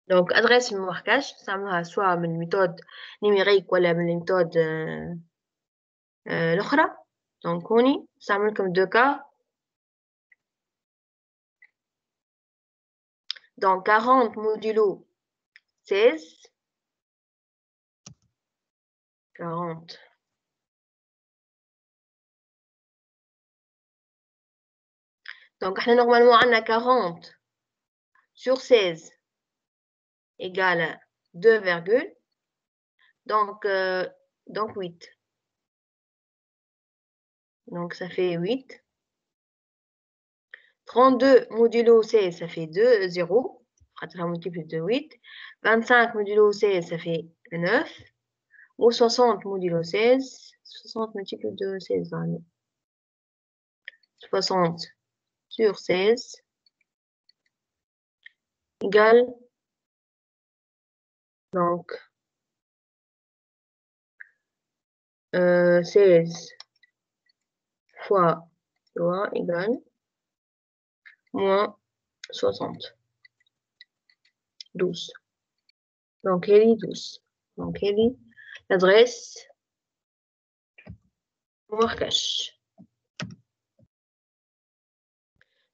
Donc, adresse mémoire cache, ça me soit une méthode numérique ou une méthode l'autre. Donc, on ça me comme deux cas. Donc, 40 modulo 16. 40. Donc, normalement, on a 40 sur 16 égale 2, donc 8. Donc, ça fait 8. 32 modulo 16, ça fait 2, 0. On multiplie de 8. 25 modulo 16, ça fait 9. Ou 60 modulo 16. 60 multiplié de 16. 60 sur 16 égale donc 16 fois 3 égale moins 60. 12. Donc, elle est 12. Donc, elle est l'adresse mémoire cache.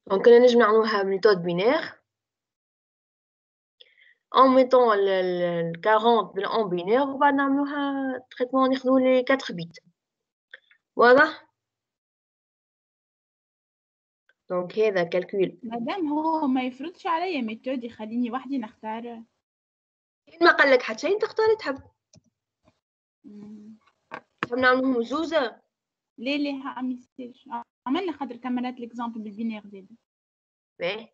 Donc, on a une méthode binaire. En mettant le 40 en binaire, on va faire un traitement on les 4 bits. Voilà. Donc, هذا calcul. مادام هو ما يفرضش عليا ميثود يخليني وحدي نختار. ما قال لك حتى شيء تختاري تحب. تحب نعملهم زوزة. ليه عم يصيرش؟ عملنا خاطر كملت ليكزامبل بالبينير زاد. باهي.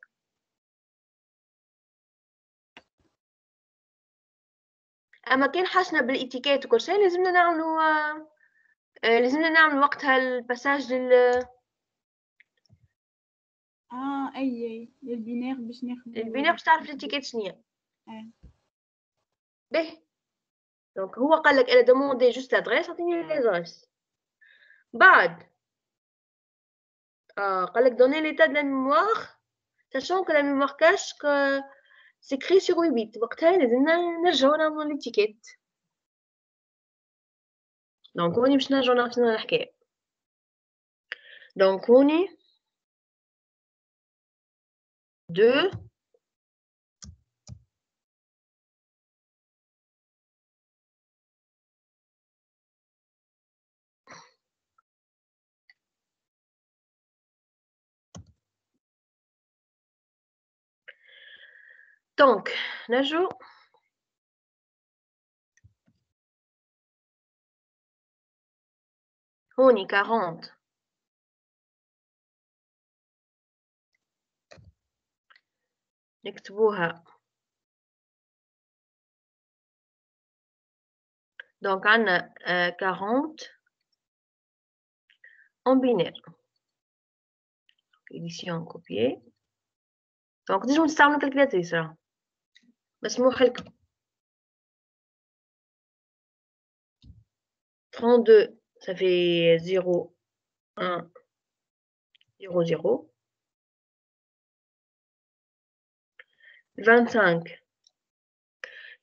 اما كان حاشنا بالاتيكيت وكل شيء لازمنا نعملوا وقتها الباساج لل اي للبينير باش ناخذ البينير باش تعرف الاتيكيت شنيا. باهي. دونك هو قال لك انا دوموندي جوست لادريس عطيني لادريس. بعد قال لك دوني ليتا دو لا ميموار sachant que la mémoire cache que c'est écrit sur 8 bits. وقتها لازمنا نرجعو نعملو الاتيكيت. دونك هوني باش نرجعو نعرفو الحكاية. دونك هوني 2 دونك نرجعو هوني 40 نكتبوها. دونك عندنا 40 en binaire. édition copier. دونك تنجمو تستعملو كالكولاتريس راه مسموح لكم. 32 ça fait 0 1 0 0. 25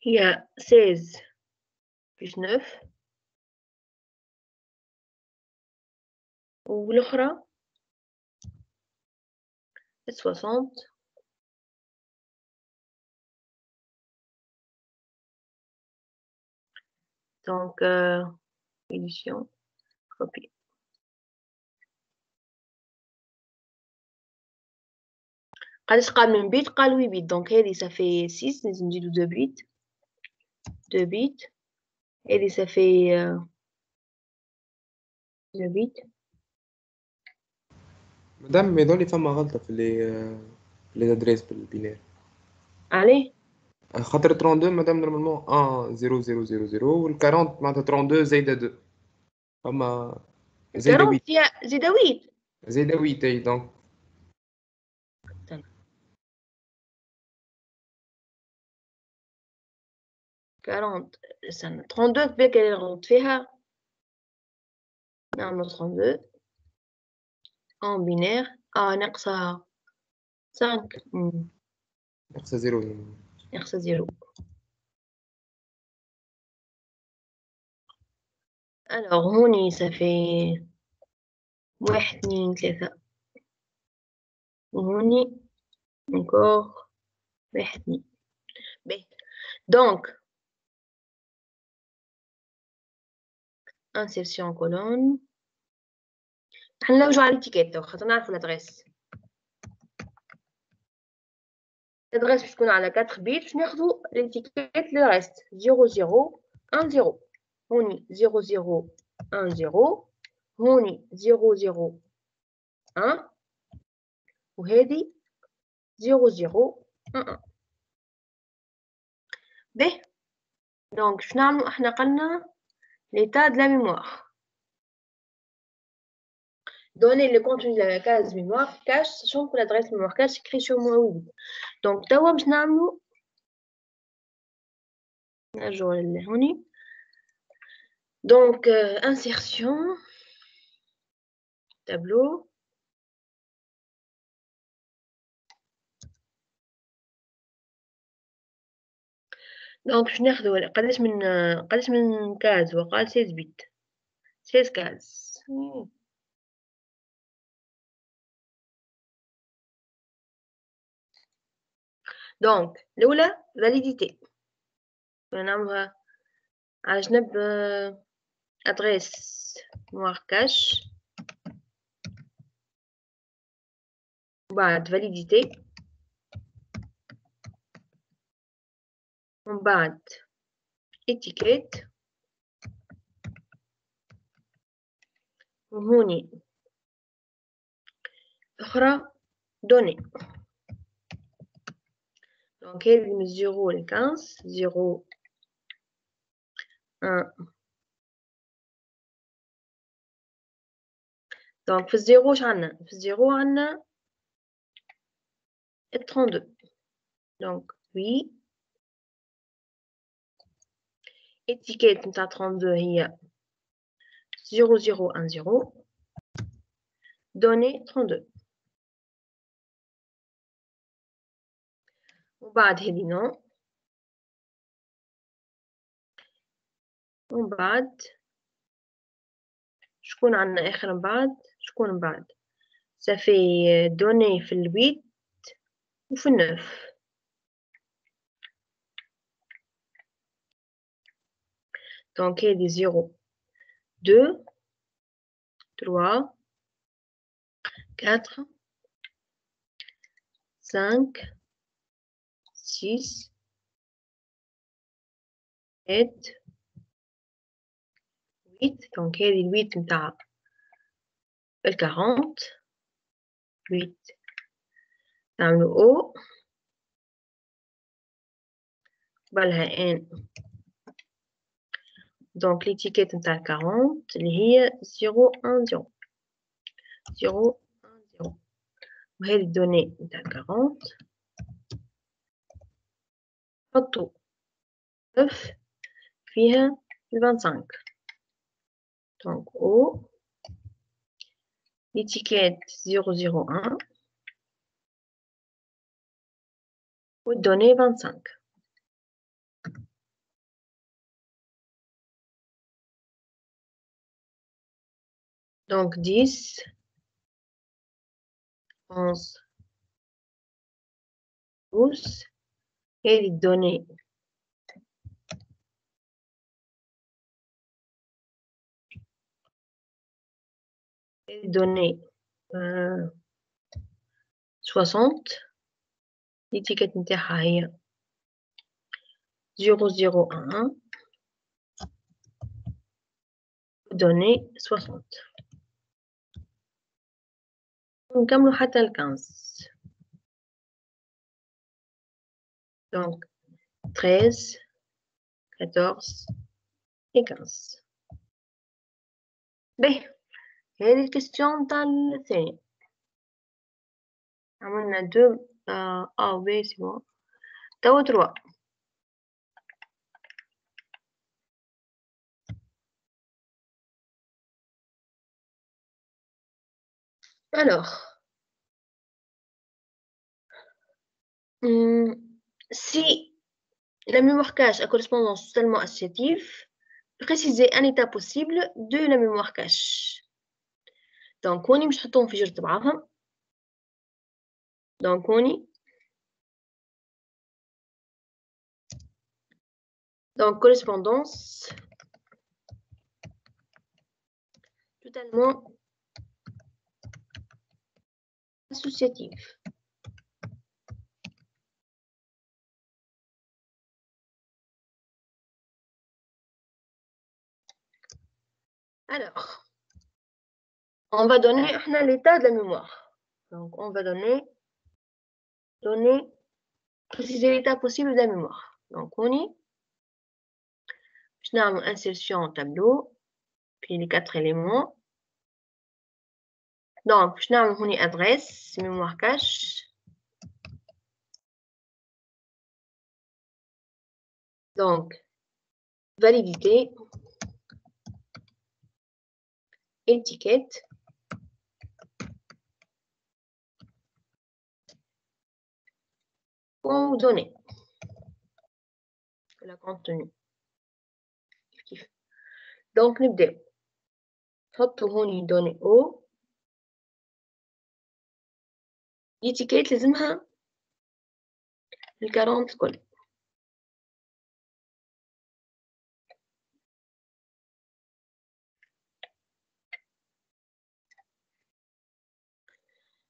هي 16 plus 9 والأخرى 60. Donc, édition, copie. قالش قال من بيت قال 8 بيت دونك هذه صافي 6 لازم نزيدو 2 بيت 2 بيت هذه صافي 2 بيت مادام يظل فما غلطة في لي ادريس بالبينير عليه خاطر 32 مادام نورمالمون 1 0 0 0 0 وال 40 معناتها 32 زايدة 2 فما زايدة 8 40 فيها زيد 8 زايدة 8 اي دونك 40 استنى 32 بالك اللي نغلط فيها نعملو 32 en binaire ناقصة 5 ناقصة 0 ناقصة 0 alors هوني صافي 1 2 3 وهوني encore 1 2 باهي دونك insertion colonne حنا نرجعو على الاتيكيت خاطر نعرفو لادغيس لادغيس باش تكون على 4 بيت باش ناخدو الاتيكيت لو ريست 0 0 1 0 هوني 0 0 1 0 هوني 0 0 1 وهذه 0 0 1 1 باهي دونك باش نعملو احنا قلنا l'état de la mémoire. Donner le contenu de la case mémoire cache, sachant que l'adresse mémoire cache est écrite sur -8. Donc, d'abord, je vais donc, insertion, tableau. Donc, je vais قداش من case وقال 16 bits 16 cases. Donc, الأولى validité. نعملها على جنب adresse mémoire cache. بعد validité. ومن بعد étiquette. وهوني أخرى données. Donc, هذه من 0 ل 15 0 1 donc في الزيرو اش عندنا في الزيرو عندنا 32 donc oui étiquette نتاع 32 هي 0010 données 32 وبعد هذه نو ومن بعد شكون عندنا اخر من بعد شكون من بعد صافي دوني في الويت وفي النوف دونك هذه 0 2 3 4 5 6 7 8 دونك هذه الويت نتاع 40 8 نعملو او قبلها ان دونك ليتيكيت نتاع 40 اللي هي 010 010 وهذه الدوني نتاع 40 حطو 9 فيها 25 دونك او l'étiquette 001 والدوني 25 donc 10 11 12 هذه الدوني données 60 l'étiquette نتاعها هي 001 données 60 ونكملوا حتى ال 15 donc 13 14 et 15 باهي هذه الكيستيون تاع الثانية عملنا دو و بي سي بون توا 3 alors si la mémoire cache à correspondance totalement associative, précisez un état possible de la mémoire cache. Donc, on y مش نحطهم في جرة بعضهم. Donc, on y. Donc, correspondance totalement associative. Alors, on va donner l'état de la mémoire. Donc, on va donner préciser l'état possible de la mémoire. Donc, on y insertion en tableau, puis les 4 éléments. Donc, je vais adresse, mémoire cache. Donc, validité, étiquette, données, le contenu. Donc, nous devons نحطوا هوني données O. l'étiquette لازمها 40 الكل.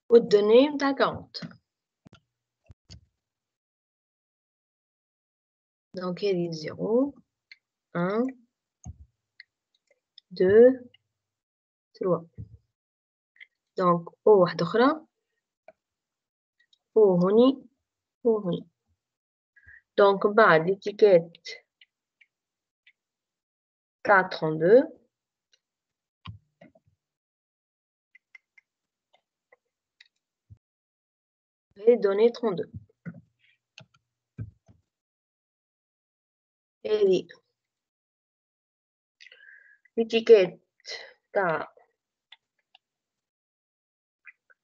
والدوني نتاع 40. Donc, هذه 0 1 2 3. Donc, O واحدة أخرى O هوني O هوني. Donc, بعد l'étiquette 432 et données 32. Et l'étiquette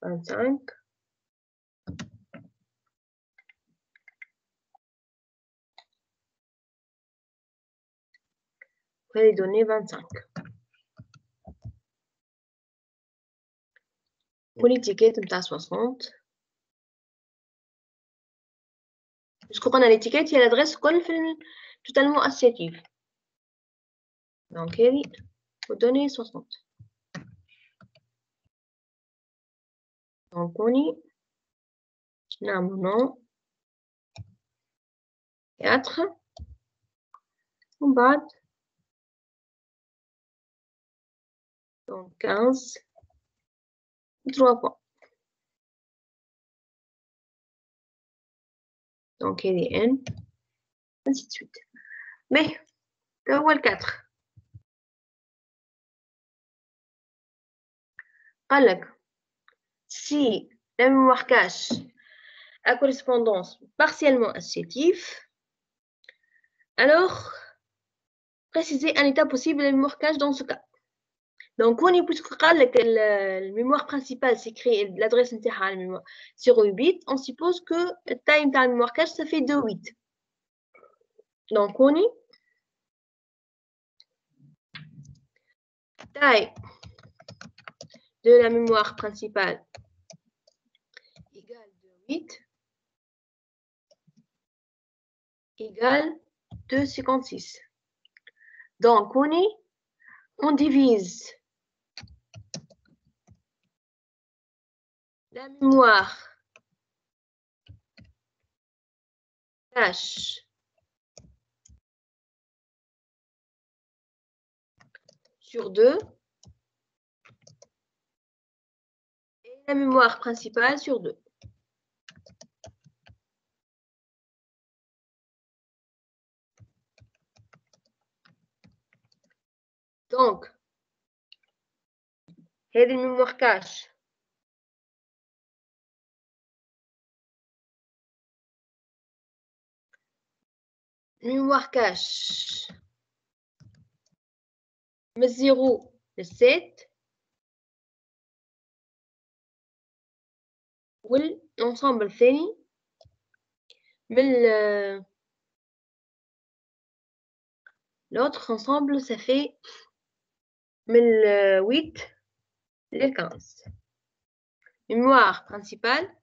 25 et les données 25. Pour l'étiquette 60. Puisqu'on a l'étiquette, il y a l'adresse totalement associative. Donc, il faut donner 60. Donc, on y a nom 4. On bat. Donc, 15. 3 points. Donc, il y a N. Ainsi de suite. Mais, le voile 4. Si la mémoire cache à correspondance partiellement associative, alors précisez un état possible de la mémoire cache dans ce cas. Donc, puisque la mémoire principale s'écrit l'adresse intérieure à la mémoire 0,8, on suppose que le time de la mémoire cache, ça fait 2,8. Donc, on y taille de la mémoire principale égale 2,8 égale 2,56. Donc, on divise la mémoire cache sur 2 et la mémoire principale sur 2. Donc, هذه الميموار كاش mémoire cache من 0 ل 7 والانسامبل الثاني من l'autre ensemble ça fait من 8 ل 15. mémoire principale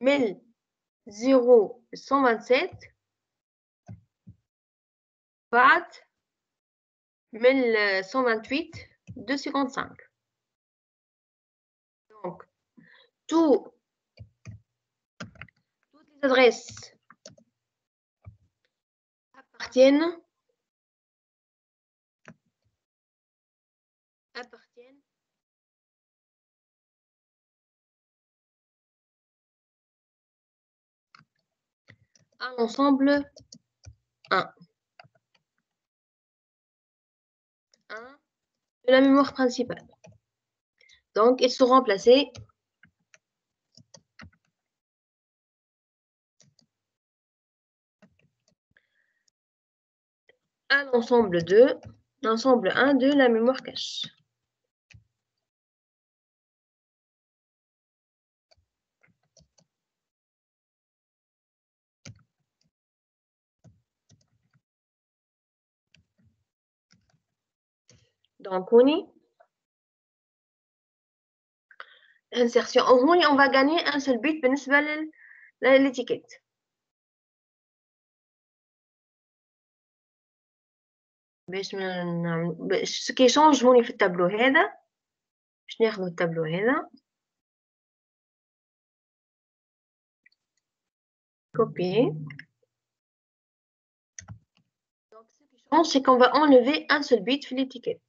من 0 ل 127 بعد من 128 255. Donc, toutes les adresses appartiennent à l'ensemble 1 de la mémoire principale. Donc, ils sont remplacés à l'ensemble 2, l'ensemble 1 de la mémoire cache. Donc, insertion. On va gagner un seul bit بالنسبة l'étiquette. Ce qui change هوني في التابلو هذا باش ناخذ التابلو هذا copier. Donc ce qui change c'est qu'on va enlever un seul bit في l'étiquette.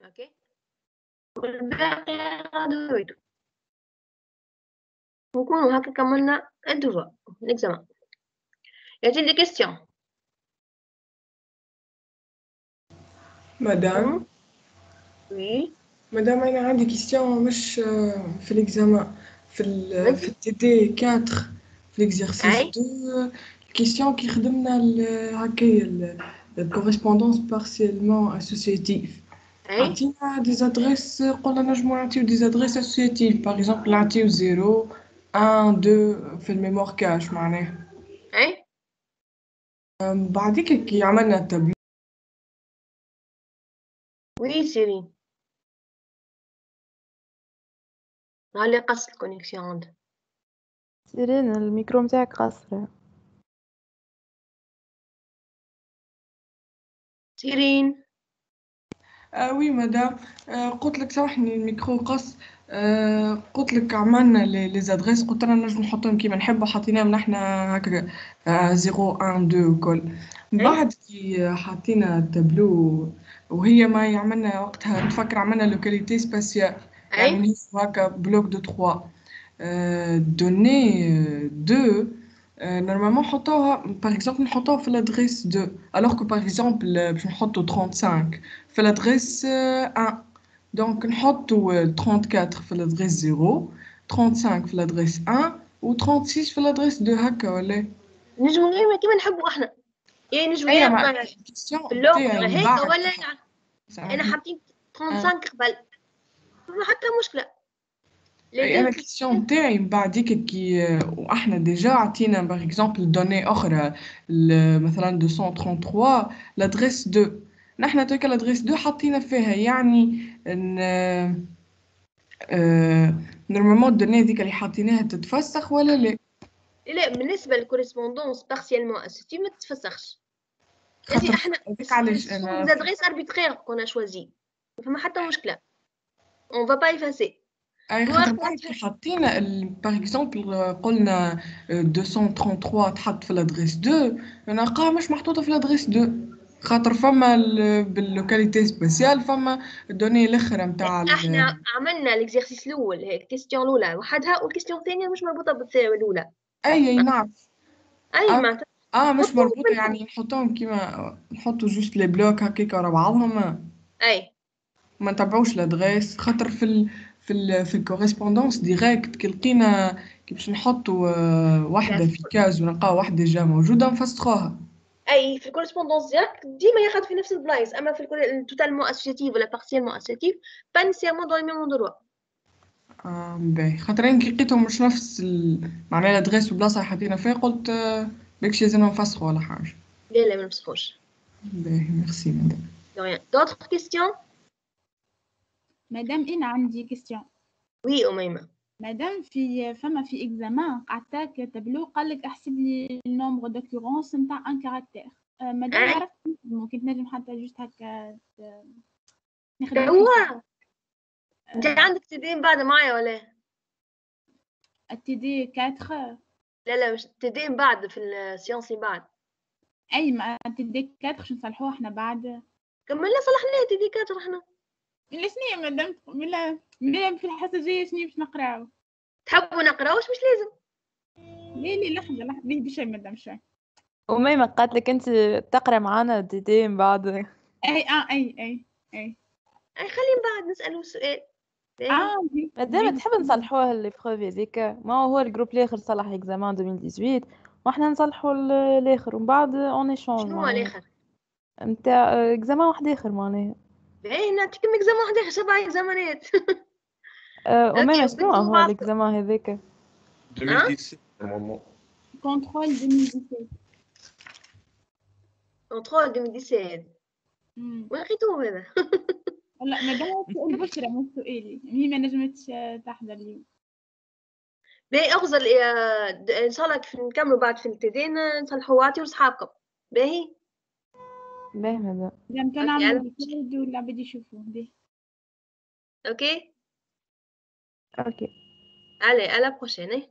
OK. والباقي غادي يعيدوا. نكونوا هكا كملنا الدوفوار l'examen. Y a-t-il des questions? مدام Oui. مدام أنا عندي كيستيون مش في الإكزامان في التي دي 4 في الإكزرسيس 2 الكيستيون كي خدمنا هكايا الكوريسبوندونس بارسيالمون اسوسياتيف عطينا دي زادريس قلنا نجمو نعطيو دي زادريس اسوسياتيف باغ اكزومبل نعطيو 0 1 2 في الميموار كاش معناها بعديك كي عملنا التابلو وي سيرين هالي قص الكونيكسيون عندها سيرين الميكرو متاعك قصر. سيرين وي مدام قلت لك سامحني الميكرو قص قلت لك عملنا لي زادريس قلت لنا نجم نحطهم كيما نحبوا حطيناهم نحنا هكا 0 1 2 وكل بعد كي حطينا التابلو وهي ما عملنا وقتها نتفكر عملنا لوكاليتي سباسيال يعني نهزو هكا بلوك دو 3 دوني 2 normalement نحطوها par exemple نحطوها في l'adresse 2 alors que par exemple باش نحطو 35 في l'adresse 1 donc نحطو 34 في l'adresse 0 35 في l'adresse 1 و 36 في l'adresse 2 هكا ولا نجمو غير كيما نحبوا احنا يعني نجمو غير في اللغة هيك ولا انا حاطين 35 قبل ما حتى مشكلة. انا الكيستيون تاعي بعديك كي واحنا ديجا عطينا باغ اكزومبل دوني اخرى مثلا 233 لادريس 2 نحنا تويك لادريس 2 حطينا فيها يعني نورمالمون الدوني هذيك اللي حاطيناها تتفسخ ولا لا؟ لا بالنسبه للكوريسبوندونس بارسيالمون اسوتي ما تتفسخش يعني احنا هذاك علاش انا زادغيس اربيترير كون شوازي فما حتى مشكله اون فا با يفاسي اي خاطر بعد كي حطينا باغ اكزومبل قلنا 233 تحط في الادريس 2 انا قاع مش محطوطه في الادريس 2 خاطر فما باللوكاليتي سبيسيال فما الدوني الاخرى نتاع احنا عملنا الاكزرسيس الاول هيك الكيستيون الاولى وحدها والكيستيون الثانيه مش مربوطه بالثانيه الاولى اي نعرف اي معناتها مش مربوطه يعني نحطهم كيما نحطوا جوست لي بلوك هكاك ورا بعضهم اي ما نتبعوش الادريس خاطر في الكوريسبوندونس ديريكت كي لقينا كي باش نحطوا واحده في كاز ونلقاو واحده ديجا موجوده نفسخوها اي في الكورسبوندونس ديالك ديما ياخذ في نفس البلايص اما في التوتالمون اسوسياتيف ولا بارتيالمون اسوسياتيف با نيسيرمون دون لي ميم اندروا باهي خاطر انا كي لقيتهم مش نفس معناها الادريس في البلاصه اللي حطينا فيها قلت بكش لازم نفسخوا ولا حاجه لا لا ما نفسخوش باهي ميرسي مدام دو ريان دوطخ كيستيون مادام انا عندي كيستيون وي أميمة مادام فما في اكزامان عطاك تابلو قال لك احسب لي النومبر دوكورونس نتاع ان كاركتير مادام عرفت ممكن تنجم حتى جوست هكا ناخذ هو انت عندك تدين بعد معايا ولا التي دي 4 لا مش تدين بعد في السيونسي بعد اي ما التي دي 4 شو نصلحوه احنا بعد كملنا صلحنا تدي 4 احنا لا شنو مادام لا في الحصه الجايه شنو باش نقراو تحبوا نقراوش مش لازم ليه لحظه بشي مادام شوي أميمة قالت لك أنت تقرأ معانا ديدين بعد اي خلينا بعد نسأله سؤال مادام تحب نصلحوها البروف هذيك ما هو الجروب الاخر صلح اكزامان 2018 واحنا نصلحوا الاخر ومن بعد اون ايشونج شنو هو الاخر نتاع اكزامان واحد اخر معناها باهي نعطيكم اكزامان واحد اخر 7 اكزامانات أميمة شنو هو الاكزامان هذاك 2017 نورمالمون كونترول 2017 كونترول 2017 وين لقيتوه هذا لا مادام سؤال بشرى مش سؤالي هي ما نجمتش تحضر اليوم باهي اغزل ان شاء الله نكملوا بعد في التدين نصلحوا واتي وصحابكم باهي ماذا اذا كان عامل ريكورد ولا بدي يشوفوه به اوكي اوكي على بروشين